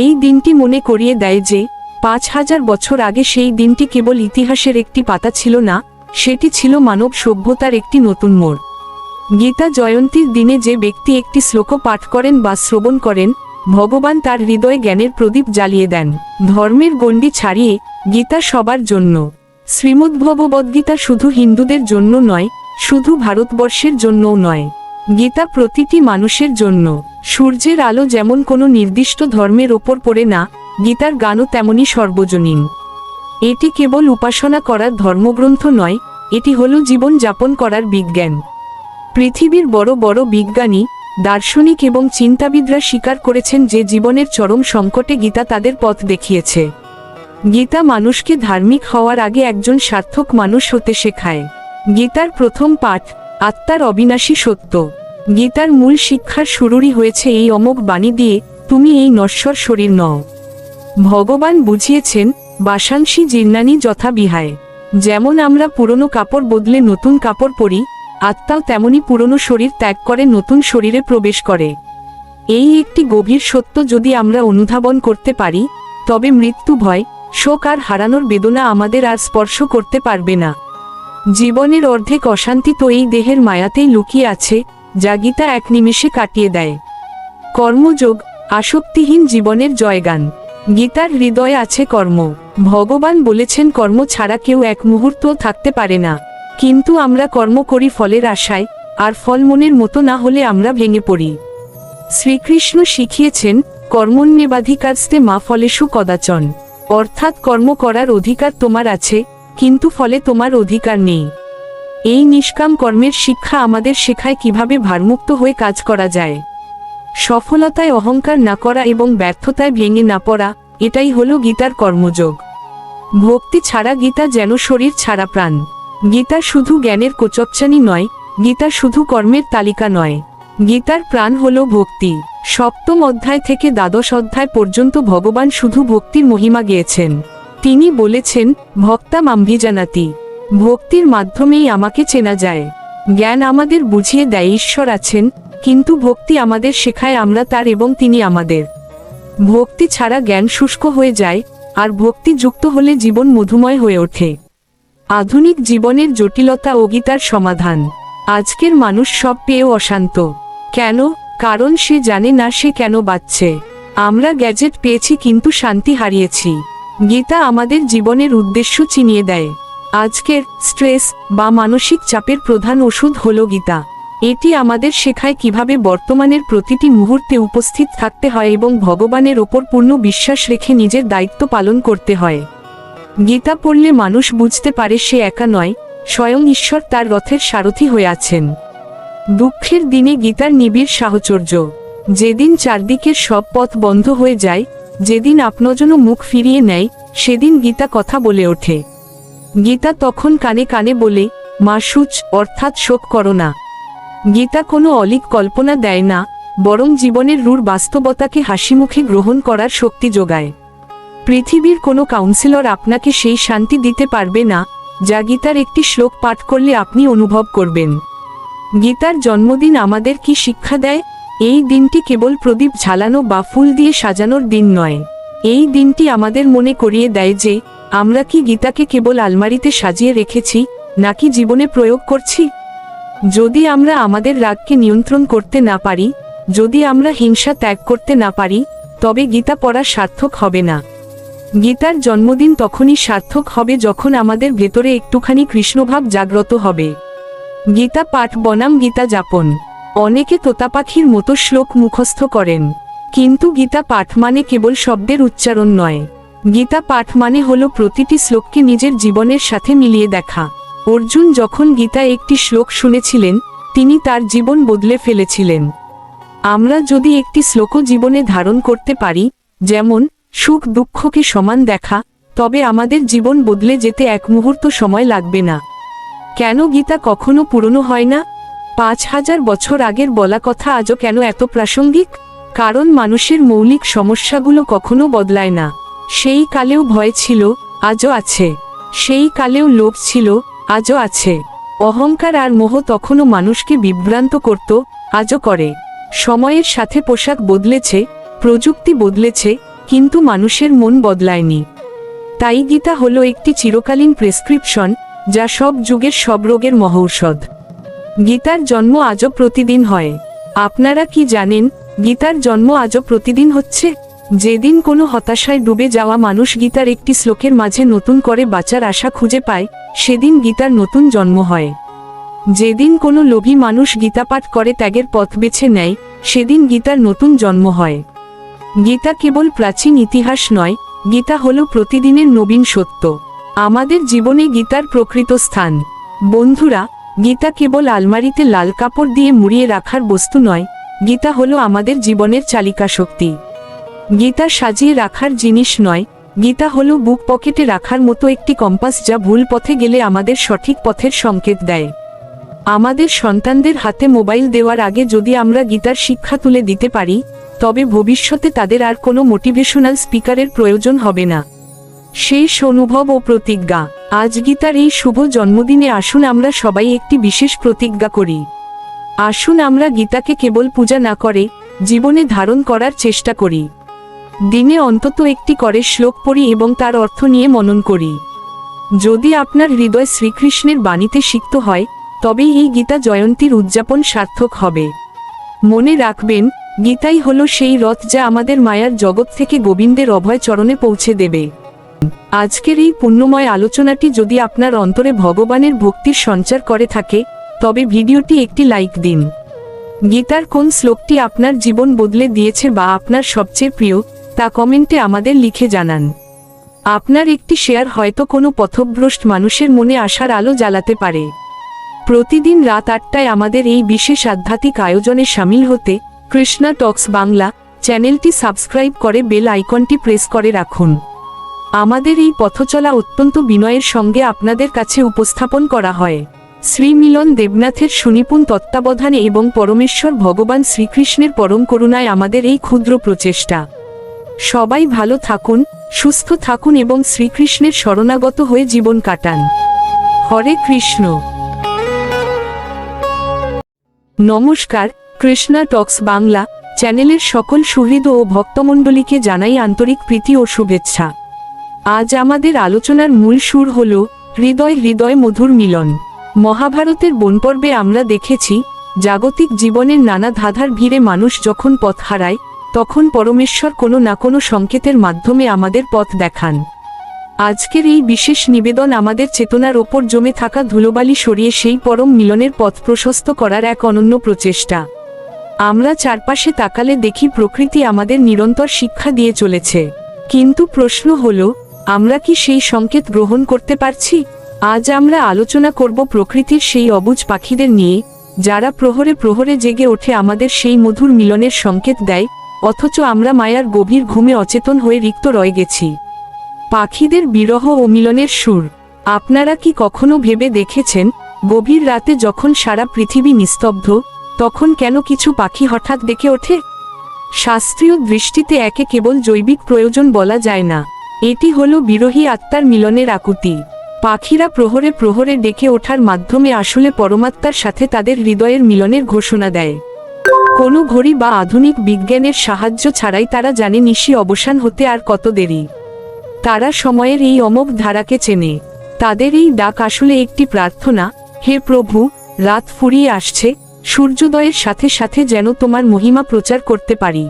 এই দিনটি মনে করিয়ে দেয় যে 5000 বছর আগে সেই দিনটি কেবল ইতিহাসের একটি পাতা ছিল না, সেটি ছিল মানব সভ্যতার একটি নতুন মোড়। গীতা জয়ন্তীর দিনে যে ব্যক্তি একটি শ্লোক পাঠ করেন বা শ্রবণ করেন, ভগবান তার হৃদয়ে জ্ঞানের প্রদীপ জ্বালিয়ে দেন। ধর্মের গণ্ডি ছাড়িয়ে গীতা সবার জন্য। শ্রীমদ্ভগবদ্গীতা শুধু হিন্দুদের জন্য নয়, শুধু ভারতবর্ষের জন্যও নয়, গীতা প্রতিটি মানুষের জন্য। সূর্যের আলো যেমন কোনো নির্দিষ্ট ধর্মের ওপর পড়ে না, গীতার গানও তেমনি সর্বজনীন। এটি কেবল উপাসনা করার ধর্মগ্রন্থ নয়, এটি হলো জীবন যাপন করার বিজ্ঞান। পৃথিবীর বড় বড় বিজ্ঞানী, দার্শনিক এবং চিন্তাবিদরা স্বীকার করেছেন যে জীবনের চরম সংকটে গীতা তাদের পথ দেখিয়েছে। গীতা মানুষকে ধার্মিক হওয়ার আগে একজন সার্থক মানুষ হতে শেখায়। গীতার প্রথম পাঠ, আত্মার অবিনাশী সত্য। গীতার মূল শিক্ষার শুরুই হয়েছে এই অমোঘ বাণী দিয়ে, তুমি এই নশ্বর শরীর নও। ভগবান বুঝিয়েছেন, বাসাংসী জীর্ণানি যথা বিহায়। যেমন আমরা পুরনো কাপড় বদলে নতুন কাপড় পরি, আত্মাও তেমনি পুরনো শরীর ত্যাগ করে নতুন শরীরে প্রবেশ করে। এই একটি গভীর সত্য যদি আমরা অনুধাবন করতে পারি, তবে মৃত্যু ভয়, শোক আর হারানোর বেদনা আমাদের আর স্পর্শ করতে পারবে না। জীবনের অর্ধেক অশান্তি তো এই দেহের মায়াতেই লুকিয়ে আছে, যা গীতা এক নিমেষে কাটিয়ে দেয়। কর্মযোগ, আসক্তিহীন জীবনের জয়গান। গীতার হৃদয়ে আছে কর্ম। ভগবান বলেছেন কর্ম ছাড়া কেউ এক মুহূর্তও থাকতে পারে না, কিন্তু আমরা কর্ম করি ফলের আশায়, আর ফল মনের মতো না হলে আমরা ভেঙে পড়ি। শ্রীকৃষ্ণ শিখিয়েছেন, কর্মণ্যেবাধিকারস্তে মা ফলেষু কদাচন। অর্থাৎ কর্ম করার অধিকার তোমার আছে, কিন্তু ফলে তোমার অধিকার নেই। এই নিষ্কাম কর্মের শিক্ষা আমাদের শেখায় কিভাবে ভারমুক্ত হয়ে কাজ করা যায়। সফলতায় অহংকার না করা এবং ব্যর্থতায় ভেঙে না পড়া, এটাই হলো গীতার কর্মযোগ। ভক্তি ছাড়া গীতা যেন শরীর ছাড়া প্রাণ। গীতা শুধু জ্ঞানের কোচকচানি নয়, গীতা শুধু কর্মের তালিকা নয়, গীতার প্রাণ হলো ভক্তি। 7ম অধ্যায় থেকে 12 অধ্যায় পর্যন্ত ভগবান শুধু ভক্তির মহিমা গেয়েছেন। তিনি বলেছেন, ভক্তা মাম্ভিজানাতি। ভক্তির মাধ্যমেই আমাকে চেনা যায়। জ্ঞান আমাদের বুঝিয়ে দেয় ঈশ্বর আছেন, কিন্তু ভক্তি আমাদের শেখায় আমরা তার এবং তিনি আমাদের। ভক্তি ছাড়া জ্ঞান শুষ্ক হয়ে যায়, আর ভক্তি যুক্ত হলে জীবন মধুময় হয়ে ওঠে। আধুনিক জীবনের জটিলতা ও গীতার সমাধান। আজকের মানুষ সব পেয়েও অশান্ত। কেন? কারণ সে জানে না সে কেন বাঁচছে। আমরা গ্যাজেট পেয়েছি কিন্তু শান্তি হারিয়েছি। গীতা আমাদের জীবনের উদ্দেশ্য চিনিয়ে দেয়। আজকের স্ট্রেস বা মানসিক চাপের প্রধান ওষুধ হলো গীতা। এটি আমাদের শেখায় কিভাবে বর্তমানের প্রতিটি মুহূর্তে উপস্থিত থাকতে হয় এবং ভগবানের ওপর পূর্ণ বিশ্বাস রেখে নিজের দায়িত্ব পালন করতে হয়। গীতা পড়লে মানুষ বুঝতে পারে সে একা নয়, স্বয়ং ঈশ্বর তার রথের সারথি হয়ে আছেন। দুঃখের দিনে গীতার নিবিড় সাহচর্য। যেদিন চারদিকের সব পথ বন্ধ হয়ে যায়, যেদিন আপনজনও মুখ ফিরিয়ে নেয়, সেদিন গীতা কথা বলে ওঠে। গীতা তখন কানে কানে বলে, মা সুচ, অর্থাৎ শোক করো না। গীতা কোনো অলীক কল্পনা দেয় না, বরং জীবনের রূঢ় বাস্তবতাকে হাসিমুখে গ্রহণ করার শক্তি যোগায়। পৃথিবীর কোনো কাউন্সিলর আপনাকে সেই শান্তি দিতে পারবে না, যা গীতার একটি শ্লোক পাঠ করলে আপনি অনুভব করবেন। গীতার জন্মদিন আমাদের কি শিক্ষা দেয়? এই দিনটি কেবল প্রদীপ ঝালানো বা ফুল দিয়ে সাজানোর দিন নয়। এই দিনটি আমাদের মনে করিয়ে দেয় যে আমরা কি গীতাকে কেবল আলমারিতে সাজিয়ে রেখেছি, নাকি জীবনে প্রয়োগ করছি। যদি আমরা আমাদের রাগকে নিয়ন্ত্রণ করতে না পারি, যদি আমরা হিংসা ত্যাগ করতে না পারি, তবে গীতা পড়া সার্থক হবে না। গীতার জন্মদিন তখনই সার্থক হবে যখন আমাদের ভেতরে একটুখানি কৃষ্ণভাব জাগ্রত হবে। গীতা পাঠ বনাম গীতা যাপন। অনেকে তোতা পাখির মতো শ্লোক মুখস্থ করেন, কিন্তু গীতা পাঠ মানে কেবল শব্দের উচ্চারণ নয়। গীতা পাঠ মানে হলো প্রতিটি শ্লোককে নিজের জীবনের সাথে মিলিয়ে দেখা। অর্জুন যখন গীতা একটি শ্লোক শুনেছিলেন, তিনি তার জীবন বদলে ফেলেছিলেন। আমরা যদি একটি শ্লোকও জীবনে ধারণ করতে পারি, যেমন সুখ দুঃখকে সমান দেখা, তবে আমাদের জীবন বদলে যেতে এক মুহূর্ত সময় লাগবে না। কেন গীতা কখনো পুরনো হয় না? 5000 বছর আগের বলা কথা আজও কেন এত প্রাসঙ্গিক? কারণ মানুষের মৌলিক সমস্যাগুলো কখনো বদলায় না। সেই কালেও ভয় ছিল, আজও আছে। সেই কালেও লোভ ছিল, আজও আছে। অহংকার আর মোহ তখনও মানুষকে বিভ্রান্ত করত, আজও করে। সময়ের সাথে পোশাক বদলেছে, প্রযুক্তি বদলেছে, কিন্তু মানুষের মন বদলায়নি। তাই গীতা হলো একটি চিরকালীন প্রেসক্রিপশন, যা সব যুগের সব রোগের মহৌষধ। গীতার জন্ম আজও প্রতিদিন হয়। আপনারা কি জানেন, গীতার জন্ম আজও প্রতিদিন হচ্ছে? যেদিন কোনো হতাশায় ডুবে যাওয়া মানুষ গীতার একটি শ্লোকের মাঝে নতুন করে বাঁচার আশা খুঁজে পায়, সেদিন গীতার নতুন জন্ম হয়। যেদিন কোনো লোভী মানুষ গীতা পাঠ করে ত্যাগের পথ বেছে নেয়, সেদিন গীতার নতুন জন্ম হয়। গীতা কেবল প্রাচীন ইতিহাস নয়, গীতা হলো প্রতিদিনের নবীন সত্য। আমাদের জীবনে গীতার প্রকৃত স্থান। বন্ধুরা, গীতা কেবল আলমারিতে লাল কাপড় দিয়ে মুড়িয়ে রাখার বস্তু নয়, গীতা হলো আমাদের জীবনের চালিকা শক্তি। গীতা সাজিয়ে রাখার জিনিস নয়, গীতা হলো বুক পকেটে রাখার মতো একটি কম্পাস, যা ভুল পথে গেলে আমাদের সঠিক পথের সংকেত দেয়। আমাদের সন্তানদের হাতে মোবাইল দেওয়ার আগে যদি আমরা গীতার শিক্ষা তুলে দিতে পারি, তবে ভবিষ্যতে তাদের আর কোনো মোটিভেশনাল স্পিকারের প্রয়োজন হবে না। শেষ অনুভব ও প্রতিজ্ঞা। আজ গীতার এই শুভ জন্মদিনে আসুন আমরা সবাই একটি বিশেষ প্রতিজ্ঞা করি। আসুন আমরা গীতাকে কেবল পূজা না করে জীবনে ধারণ করার চেষ্টা করি। দিনে অন্তত একটি করে শ্লোক পড়ি এবং তার অর্থ নিয়ে মনন করি। যদি আপনার হৃদয় শ্রীকৃষ্ণের বাণীতে সিক্ত হয়, তবে এই গীতা জয়ন্তীর উদযাপন সার্থক হবে। মনে রাখবেন, গীতাই হলো সেই রথ যা আমাদের মায়ার জগৎ থেকে গোবিন্দের অভয় চরণে পৌঁছে দেবে। আজকের এই পুণ্যময় আলোচনাটি যদি আপনার অন্তরে ভগবানের ভক্তির সঞ্চার করে থাকে, তবে ভিডিওটি একটি লাইক দিন। গীতার কোন শ্লোকটি আপনার জীবন বদলে দিয়েছে বা আপনার সবচেয়ে প্রিয়, তা কমেন্টে আমাদের লিখে জানান। আপনার একটি শেয়ার হয়তো কোনো পথভ্রষ্ট মানুষের মনে আশার আলো জ্বালাতে পারে। প্রতিদিন রাত 8টায় আমাদের এই বিশেষ আধ্যাত্মিক আয়োজনে শামিল হতে কৃষ্ণা টক্স বাংলা চ্যানেলটি সাবস্ক্রাইব করে বেল আইকনটি প্রেস করে রাখুন। আমাদের এই পথচলা অত্যন্ত বিনয়ের সঙ্গে আপনাদের কাছে উপস্থাপন করা হয় শ্রী মিলন দেবনাথের সুনিপুণ তত্ত্বাবধানে এবং পরমেশ্বর ভগবান শ্রীকৃষ্ণের পরম করুণায় আমাদের এই ক্ষুদ্র প্রচেষ্টা। সবাই ভালো থাকুন, সুস্থ থাকুন এবং শ্রীকৃষ্ণের শরণাগত হয়ে জীবন কাটান। হরে কৃষ্ণ। নমস্কার, কৃষ্ণা টক্স বাংলা চ্যানেলের সকল সুহৃদ ও ভক্তমণ্ডলীকে জানাই আন্তরিক প্রীতি ও শুভেচ্ছা। আজ আমাদের আলোচনার মূল সুর হল হৃদয় হৃদয় মধুর মিলন। মহাভারতের বনপর্বে আমরা দেখেছি, জাগতিক জীবনের নানা ধাঁধার ভিড়ে মানুষ যখন পথ হারায়, তখন পরমেশ্বর কোনো না কোনো সংকেতের মাধ্যমে আমাদের পথ দেখান। আজকের এই বিশেষ নিবেদন আমাদের চেতনার ওপর জমে থাকা ধুলোবালি সরিয়ে সেই পরম মিলনের পথ প্রশস্ত করার এক অনন্য প্রচেষ্টা। আমরা চারপাশে তাকালে দেখি প্রকৃতি আমাদের নিরন্তর শিক্ষা দিয়ে চলেছে, কিন্তু প্রশ্ন হল, আমরা কি সেই সংকেত গ্রহণ করতে পারছি? আজ আমরা আলোচনা করব প্রকৃতির সেই অবুঝ পাখিদের নিয়ে, যারা প্রহরে প্রহরে জেগে ওঠে আমাদের সেই মধুর মিলনের সংকেত দেয়, অথচ আমরা মায়ার গভীর ঘুমে অচেতন হয়ে রিক্ত রয়ে গেছি। পাখিদের বিরহ ও মিলনের সুর। আপনারা কি কখনো ভেবে দেখেছেন, গভীর রাতে যখন সারা পৃথিবী নিস্তব্ধ, তখন কেন কিছু পাখি হঠাৎ ডেকে ওঠে? শাস্ত্রীয় দৃষ্টিতে একে কেবল জৈবিক প্রয়োজন বলা যায় না, এটি হলো বিরহী আত্মার মিলনের আকুতি। পাখিরা প্রহরে প্রহরে ডেকে ওঠার মাধ্যমে আসলে পরমাত্মার সাথে তাদের হৃদয়ের মিলনের ঘোষণা দেয়। কোনো ঘড়ি বা আধুনিক বিজ্ঞানের সাহায্য ছাড়াই তারা জানে নিশি অবসান হতে আর কত দেরি। তারা সময়ের এই অমোঘ ধারাকে চেনে। তাদের এই ডাক আসলে একটি প্রার্থনা, হে প্রভু, রাত ফুরিয়ে আসছে, সূর্যোদয়ের সাথে সাথে যেন তোমার মহিমা প্রচার করতে পারি।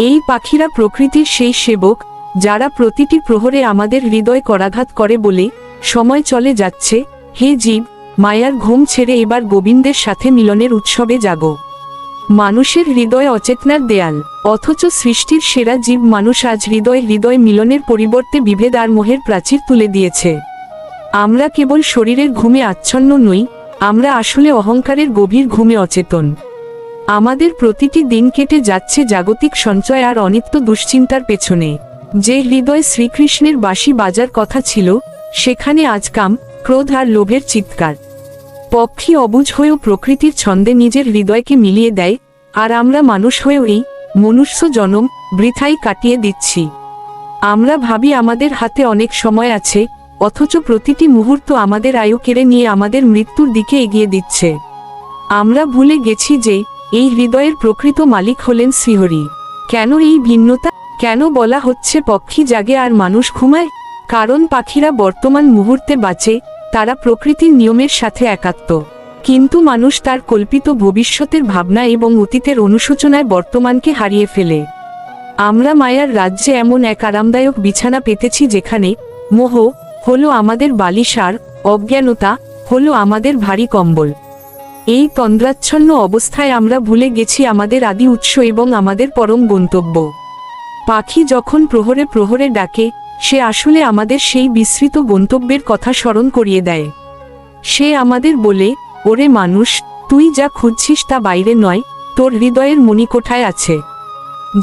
এই পাখিরা প্রকৃতির সেই সেবক, যারা প্রতিটি প্রহরে আমাদের হৃদয় করাঘাত করে বলে, সময় চলে যাচ্ছে, হে জীব, মায়ার ঘুম ছেড়ে এবার গোবিন্দের সাথে মিলনের উৎসবে জাগো। মানুষের হৃদয় অচেতনার দেয়াল, অথচ সৃষ্টির সেরা জীব মানুষ আজ হৃদয় হৃদয় মিলনের পরিবর্তে বিভেদ আর মোহের প্রাচীর তুলে দিয়েছে। আমরা কেবল শরীরের ঘুমে আচ্ছন্ন নই, আমরা আসলে অহংকারের গভীর ঘুমে অচেতন। আমাদের প্রতিটি দিন কেটে যাচ্ছে জাগতিক সঞ্চয় আর অনিত্য দুশ্চিন্তার পেছনে। যে হৃদয় শ্রীকৃষ্ণের বাঁশি বাজার কথা ছিল, সেখানে আজ কাম, ক্রোধ আর লোভের চিৎকার। পক্ষী অবুঝ হয়েও প্রকৃতির ছন্দে নিজের হৃদয়কে মিলিয়ে দেয়, আর আমরা মানুষ হয়েও এই মনুষ্য জনম বৃথাই কাটিয়ে দিচ্ছি। আমরা ভাবি আমাদের হাতে অনেক সময় আছে, অথচ প্রতিটি মুহূর্ত আমাদের আয়ু কেড়ে নিয়ে আমাদের মৃত্যুর দিকে এগিয়ে দিচ্ছে। আমরা ভুলে গেছি যে এই হৃদয়ের প্রকৃত মালিক হলেন শ্রীহরি। কেন এই ভিন্নতা? কেন বলা হচ্ছে পক্ষী জাগে আর মানুষ ঘুমায়? কারণ পাখিরা বর্তমান মুহূর্তে বাঁচে, তারা প্রকৃতির নিয়মের সাথে একাত্ম। কিন্তু মানুষ তার কল্পিত ভবিষ্যতের ভাবনা এবং অতীতের অনুশোচনায় বর্তমানকে হারিয়ে ফেলে। আমরা মায়ার রাজ্যে এমন এক আরামদায়ক বিছানা পেতেছি যেখানে মোহ হলো আমাদের বালিশ আর অজ্ঞানতা হলো আমাদের ভারী কম্বল। এই তন্দ্রাচ্ছন্ন অবস্থায় আমরা ভুলে গেছি আমাদের আদি উৎস এবং আমাদের পরম গন্তব্য। পাখি যখন প্রহরে প্রহরে ডাকে, সে আসলে আমাদের সেই বিস্মৃত গন্তব্যের কথা স্মরণ করিয়ে দেয়। সে আমাদের বলে, ওরে মানুষ, তুই যা খুঁজছিস তা বাইরে নয়, তোর হৃদয়ের মণিকোঠায় আছে।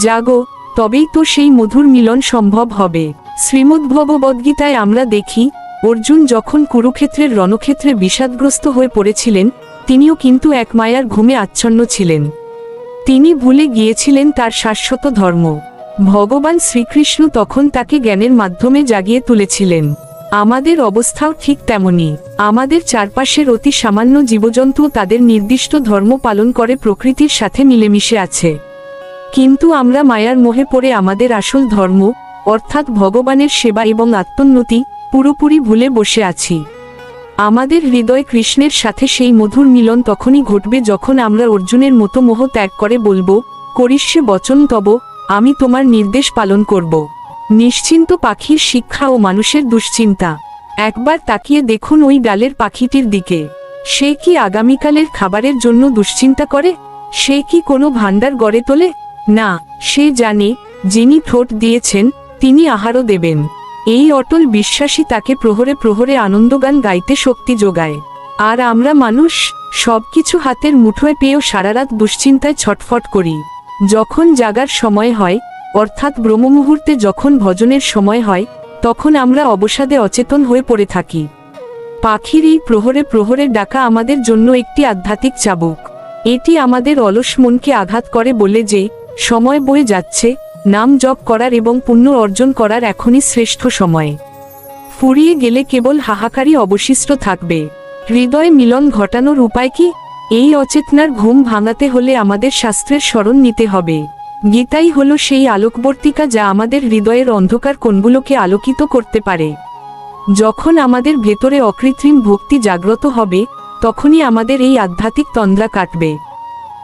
জাগো, তবেই তো সেই মধুর মিলন সম্ভব হবে। শ্রীমদ্ভগবদ্গীতায় আমরা দেখি, অর্জুন যখন কুরুক্ষেত্রের রণক্ষেত্রে বিষাদগ্রস্ত হয়ে পড়েছিলেন, তিনিও কিন্তু এক মায়ার ঘুমে আচ্ছন্ন ছিলেন। তিনি ভুলে গিয়েছিলেন তার শাশ্বত ধর্ম। ভগবান শ্রীকৃষ্ণ তখন তাকে জ্ঞানের মাধ্যমে জাগিয়ে তুলেছিলেন। আমাদের অবস্থাও ঠিক তেমনি। আমাদের চারপাশের অতি সামান্য জীবজন্তুও তাদের নির্দিষ্ট ধর্ম পালন করে প্রকৃতির সাথে মিলেমিশে আছে। কিন্তু আমরা মায়ার মোহে পড়ে আমাদের আসল ধর্ম, অর্থাৎ ভগবানের সেবা এবং আত্মোন্নতি, পুরোপুরি ভুলে বসে আছি। আমাদের হৃদয় কৃষ্ণের সাথে সেই মধুর মিলন তখনই ঘটবে যখন আমরা অর্জুনের মতো মোহ ত্যাগ করে বলবো, করিষ্যে বচন তব, আমি তোমার নির্দেশ পালন করব। নিশ্চিন্ত পাখির শিক্ষা ও মানুষের দুশ্চিন্তা। একবার তাকিয়ে দেখুন ওই ডালের পাখিটির দিকে। সে কি আগামীকালের খাবারের জন্য দুশ্চিন্তা করে? সে কি কোনো ভাণ্ডার গড়ে তোলে? না, সে জানে যিনি ঠোঁট দিয়েছেন তিনি আহারও দেবেন। এই অটল বিশ্বাসই তাকে প্রহরে প্রহরে আনন্দগান গাইতে শক্তি যোগায়। আর আমরা মানুষ, সবকিছু হাতের মুঠোয় পেয়েও সারারাত দুশ্চিন্তায় ছটফট করি। যখন জাগার সময় হয়, অর্থাৎ ব্রহ্মমুহূর্তে যখন ভজনের সময় হয়, তখন আমরা অবসাদে অচেতন হয়ে পড়ে থাকি। পাখির এই প্রহরে প্রহরে ডাকা আমাদের জন্য একটি আধ্যাত্মিক চাবুক। এটি আমাদের অলস মনকে আঘাত করে বলে যে সময় বয়ে যাচ্ছে, নাম জপ করার এবং পুণ্য অর্জন করার এখনই শ্রেষ্ঠ সময়। ফুরিয়ে গেলে কেবল হাহাকারই অবশিষ্ট থাকবে। হৃদয় মিলন ঘটানোর উপায় কি? এই অচেতনার ঘুম ভাঙাতে হলে আমাদের শাস্ত্রের স্মরণ নিতে হবে। গীতাই হলো সেই আলোকবর্তিকা যা আমাদের হৃদয়ের অন্ধকার কোণগুলোকে আলোকিত করতে পারে। যখন আমাদের ভেতরে অকৃত্রিম ভক্তি জাগ্রত হবে, তখনই আমাদের এই আধ্যাত্মিক তন্দ্রা কাটবে।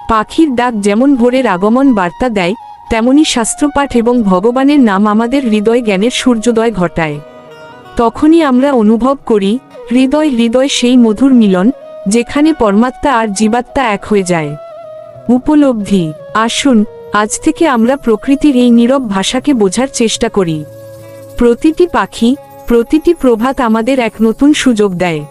পাখির ডাক যেমন ভোরের আগমন বার্তা দেয়, তেমনি শাস্ত্রপাঠ এবং ভগবানের নাম আমাদের হৃদয় জ্ঞানের সূর্যোদয় ঘটায়। তখনই আমরা অনুভব করি হৃদয় হৃদয় সেই মধুর মিলন, যেখানে পরমাত্মা আর জীবাত্মা এক হয়ে যায়। উপলব্ধি। আসুন, আজ থেকে আমরা প্রকৃতির এই নীরব ভাষাকে বোঝার চেষ্টা করি। প্রতিটি পাখি, প্রতিটি প্রভাত আমাদের এক নতুন সুযোগ দেয়।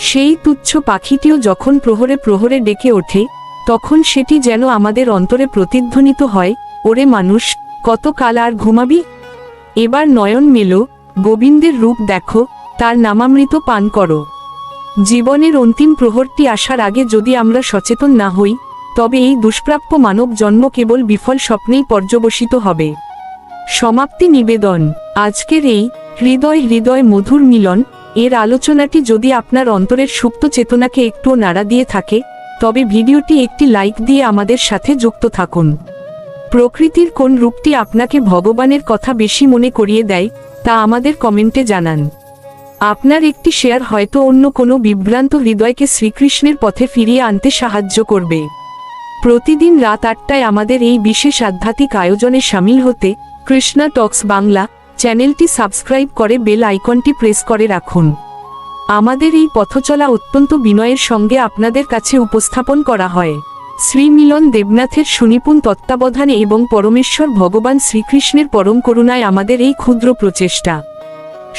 সেই তুচ্ছ পাখিটিও যখন প্রহরে প্রহরে ডেকে ওঠে, তখন সেটি যেন আমাদের অন্তরে প্রতিধ্বনিত হয়, ওরে মানুষ, কত কাল আর ঘুমাবি? এবার নয়ন মেলো, গোবিন্দের রূপ দেখো, তার নামামৃত পান করো। জীবনের অন্তিম প্রহরটি আসার আগে যদি আমরা সচেতন না হই, তবে এই দুষ্প্রাপ্য মানব জন্ম কেবল বিফল স্বপ্নেই পর্যবসিত হবে। সমাপ্তি নিবেদন। আজকের এই হৃদয় হৃদয় মধুর মিলন এর আলোচনাটি যদি আপনার অন্তরের সুপ্ত চেতনাকে একটুও নাড়া দিয়ে থাকে, তবে ভিডিওটি একটি লাইক দিয়ে আমাদের সাথে যুক্ত থাকুন। প্রকৃতির কোন রূপটি আপনাকে ভগবানের কথা বেশি মনে করিয়ে দেয়, তা আমাদের কমেন্টে জানান। আপনার একটি শেয়ার হয়তো অন্য কোনো বিভ্রান্ত হৃদয়কে শ্রীকৃষ্ণের পথে ফিরিয়ে আনতে সাহায্য করবে। প্রতিদিন রাত 8টায় আমাদের এই বিশেষ আধ্যাত্মিক আয়োজনে শামিল হতে কৃষ্ণা টক্স বাংলা চ্যানেলটি সাবস্ক্রাইব করে বেল আইকনটি প্রেস করে রাখুন। আমাদের এই পথচলা অত্যন্ত বিনয়ের সঙ্গে আপনাদের কাছে উপস্থাপন করা হয় শ্রী মিলন দেবনাথের সুনিপুণ তত্ত্বাবধানে এবং পরমেশ্বর ভগবান শ্রীকৃষ্ণের পরম করুণায় আমাদের এই ক্ষুদ্র প্রচেষ্টা।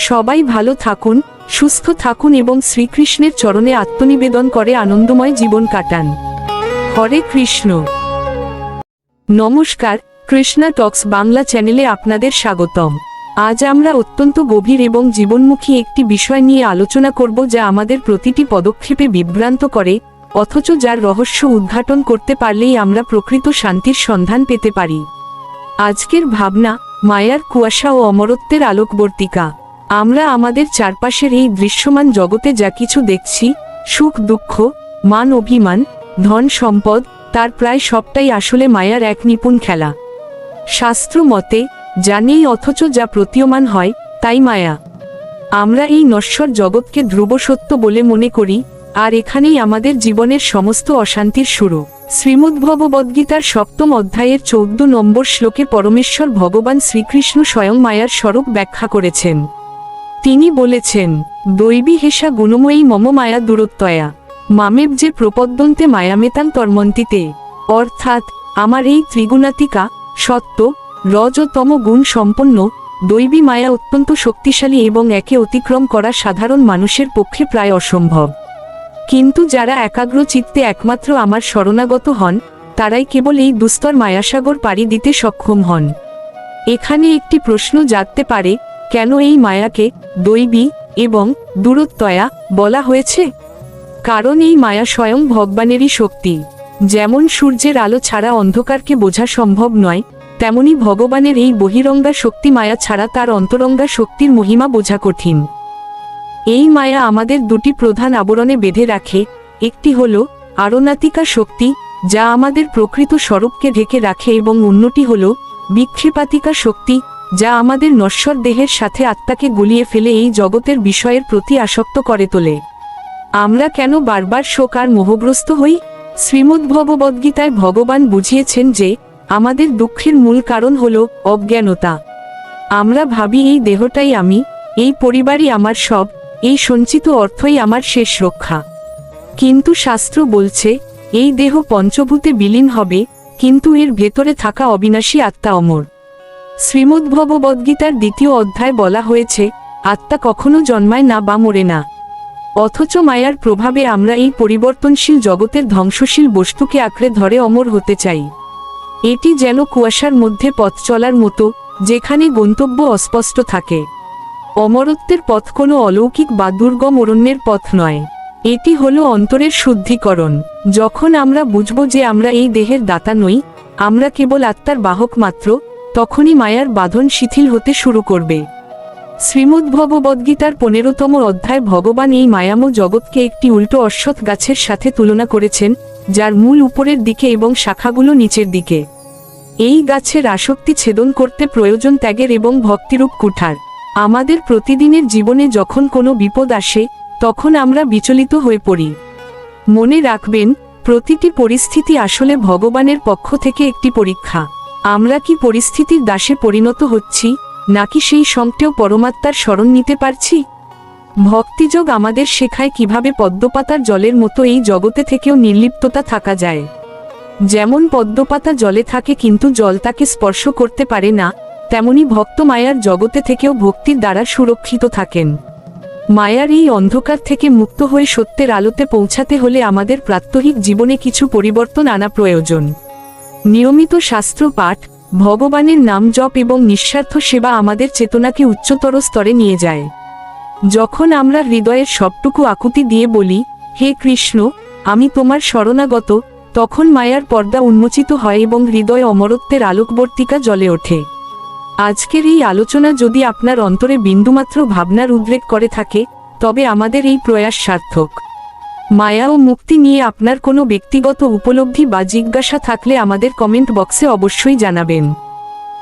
সবাই ভালো থাকুন, সুস্থ থাকুন এবং শ্রীকৃষ্ণের চরণে আত্মনিবেদন করে আনন্দময় জীবন কাটান। হরে কৃষ্ণ। নমস্কার, কৃষ্ণা টক্স বাংলা চ্যানেলে আপনাদের স্বাগতম। আজ আমরা অত্যন্ত গভীর এবং জীবনমুখী একটি বিষয় নিয়ে আলোচনা করব, যা আমাদের প্রতিটি পদক্ষেপে বিভ্রান্ত করে, অথচ যার রহস্য উদ্ঘাটন করতে পারলেই আমরা প্রকৃত শান্তির সন্ধান পেতে পারি। আজকের ভাবনা, মায়ার কুয়াশা ও অমরত্বের আলোকবর্তিকা। আমরা আমাদের চারপাশের এই দৃশ্যমান জগতে যা কিছু দেখছি, সুখ দুঃখ, মান অভিমান, ধন সম্পদ, তার প্রায় সবটাই আসলে মায়ার এক নিপুণ খেলা। শাস্ত্র মতে যা নেই অথচ যা প্রতীয়মান হয়, তাই মায়া। আমরা এই নশ্বর জগৎকে ধ্রুব সত্য বলে মনে করি, আর এখানেই আমাদের জীবনের সমস্ত অশান্তির শুরু। শ্রীমদ্ভগবদ্গীতার 7ম অধ্যায়ের 14 নম্বর শ্লোকে পরমেশ্বর ভগবান শ্রীকৃষ্ণ স্বয়ং মায়ার স্বরূপ ব্যাখ্যা করেছেন। তিনি বলেছেন, দৈবী হেষা গুণময়ী মম মায়া দূরত্বয়া মামেব যে প্রপদ্যন্তে মায়ামেতাং তর্মন্তিতে। অর্থাৎ আমার এই ত্রিগুণাতিকা, সত্য, রজ ও তম গুণ সম্পন্ন দৈবী মায়া অত্যন্ত শক্তিশালী এবং একে অতিক্রম করা সাধারণ মানুষের পক্ষে প্রায় অসম্ভব। কিন্তু যারা একাগ্র চিত্তে একমাত্র আমার শরণাগত হন, তারাই কেবল এই দুস্তর মায়াসাগর পাড়ি দিতে সক্ষম হন। এখানে একটি প্রশ্ন জাগতে পারে, কেন এই মায়াকে দৈবী এবং দূরত্বয়া বলা হয়েছে? কারণ এই মায়া স্বয়ং ভগবানেরই শক্তি। যেমন সূর্যের আলো ছাড়া অন্ধকারকে বোঝা সম্ভব নয়, তেমনি ভগবানের এই বহিরঙ্গা শক্তি মায়া ছাড়া তার অন্তরঙ্গা শক্তির মহিমা বোঝা কঠিন। এই মায়া আমাদের দুটি প্রধান আবরণে বেঁধে রাখে। একটি হল আরণাতিকা শক্তি, যা আমাদের প্রকৃত স্বরূপকে ঢেকে রাখে, এবং অন্যটি হল বিক্ষেপাতিকা শক্তি, যা আমাদের নশ্বর দেহের সাথে আত্মাকে গুলিয়ে ফেলে এই জগতের বিষয়ের প্রতি আসক্ত করে তোলে। আমরা কেন বারবার শোক আর মোহগ্রস্ত হই? শ্রীমদ্ভগবদ্গীতায় ভগবান বুঝিয়েছেন যে আমাদের দুঃখের মূল কারণ হল অজ্ঞানতা। আমরা ভাবি এই দেহটাই আমি, এই পরিবারই আমার সব, এই সঞ্চিত অর্থই আমার শেষ রক্ষা। কিন্তু শাস্ত্র বলছে, এই দেহ পঞ্চভূতে বিলীন হবে, কিন্তু এর ভেতরে থাকা অবিনাশী আত্মা অমর। শ্রীমদ্ভগবদ্গীতার 2য় অধ্যায় বলা হয়েছে, আত্মা কখনো জন্মায় না বা মরে না। অথচ মায়ার প্রভাবে আমরা এই পরিবর্তনশীল জগতের ধ্বংসশীল বস্তুকে আঁকড়ে ধরে অমর হতে চাই। এটি যেন কুয়াশার মধ্যে পথ চলার মতো, যেখানে গন্তব্য অস্পষ্ট থাকে। অমরত্বের পথ কোনো অলৌকিক বা দুর্গম অরণ্যের পথ নয়, এটি হলো অন্তরের শুদ্ধিকরণ। যখন আমরা বুঝব যে আমরা এই দেহের দাতা নই, আমরা কেবল আত্মার বাহক মাত্র, তখনই মায়ার বাঁধন শিথিল হতে শুরু করবে। শ্রীমদ্ভগবদ্গীতার 15তম অধ্যায় ভগবান এই মায়াম জগৎকে একটি উল্টো অশ্বত্থ গাছের সাথে তুলনা করেছেন, যার মূল উপরের দিকে এবং শাখাগুলো নিচের দিকে। এই গাছের আসক্তি ছেদন করতে প্রয়োজন ত্যাগের এবং ভক্তিরূপ কুঠার। আমাদের প্রতিদিনের জীবনে যখন কোনো বিপদ আসে, তখন আমরা বিচলিত হয়ে পড়ি। মনে রাখবেন, প্রতিটি পরিস্থিতি আসলে ভগবানের পক্ষ থেকে একটি পরীক্ষা। আমরা কি পরিস্থিতির দাসে পরিণত হচ্ছি, নাকি সেই সঙ্গেও পরমাত্মার শরণ নিতে পারছি? ভক্তিযোগ আমাদের শেখায় কিভাবে পদ্মপাতার জলের মতো এই জগতে থেকেও নির্লিপ্ততা থাকা যায়। যেমন পদ্মপাতা জলে থাকে কিন্তু জল তাকে স্পর্শ করতে পারে না, তেমনি ভক্ত মায়ার জগতে থেকেও ভক্তির দ্বারা সুরক্ষিত থাকেন। মায়ার এই অন্ধকার থেকে মুক্ত হয়ে সত্যের আলোতে পৌঁছাতে হলে আমাদের প্রাত্যহিক জীবনে কিছু পরিবর্তন আনা প্রয়োজন। নিয়মিত শাস্ত্র পাঠ, ভগবানের নাম জপ এবং নিঃস্বার্থ সেবা আমাদের চেতনাকে উচ্চতর স্তরে নিয়ে যায়। যখন আমরা হৃদয়ের সবটুকু আকুতি দিয়ে বলি, হে কৃষ্ণ, আমি তোমার শরণাগত, তখন মায়ার পর্দা উন্মোচিত হয় এবং হৃদয় অমরত্বের আলোকবর্তিকা জ্বলে ওঠে। আজকের এই আলোচনা যদি আপনার অন্তরে বিন্দুমাত্র ভাবনার উদ্রেক করে থাকে, তবে আমাদের এই প্রয়াস সার্থক। মায়া ও মুক্তি নিয়ে আপনার কোনো ব্যক্তিগত উপলব্ধি বা জিজ্ঞাসা থাকলে আমাদের কমেন্ট বক্সে অবশ্যই জানাবেন।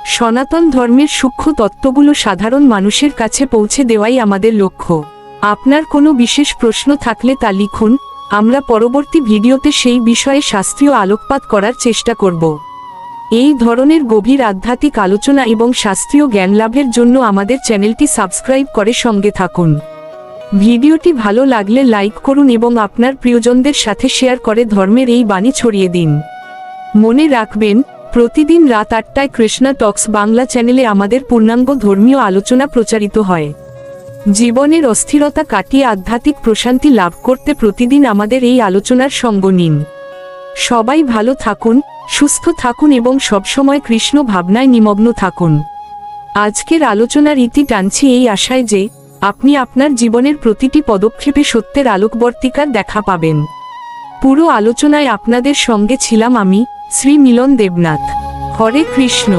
সনাতন ধর্মের সূক্ষ্ম তত্ত্বগুলো সাধারণ মানুষের কাছে পৌঁছে দেওয়াই আমাদের লক্ষ্য। আপনার কোনো বিশেষ প্রশ্ন থাকলে তা লিখুন, আমরা পরবর্তী ভিডিওতে সেই বিষয়ে শাস্ত্রীয় আলোকপাত করার চেষ্টা করব। এই ধরনের গভীর আধ্যাত্মিক আলোচনা এবং শাস্ত্রীয় জ্ঞান লাভের জন্য আমাদের চ্যানেলটি সাবস্ক্রাইব করে সঙ্গে থাকুন। ভিডিওটি ভালো লাগলে লাইক করুন এবং আপনার প্রিয়জনদের সাথে শেয়ার করে ধর্মের এই বাণী ছড়িয়ে দিন। মনে রাখবেন, প্রতিদিন রাত 8টায় কৃষ্ণা টক্স বাংলা চ্যানেলে আমাদের পূর্ণাঙ্গ ধর্মীয় আলোচনা প্রচারিত হয়। জীবনের অস্থিরতা কাটিয়ে আধ্যাত্মিক প্রশান্তি লাভ করতে প্রতিদিন আমাদের এই আলোচনার সঙ্গ নিন। সবাই ভালো থাকুন, সুস্থ থাকুন এবং সবসময় কৃষ্ণ ভাবনায় নিমগ্ন থাকুন। আজকের আলোচনার ইতি টানছি এই আশায় যে আপনি আপনার জীবনের প্রতিটি পদক্ষেপে সত্যের আলোকবর্তিকার দেখা পাবেন। পুরো আলোচনায় আপনাদের সঙ্গে ছিলাম আমি, শ্রী মিলন দেবনাথ। হরে কৃষ্ণ।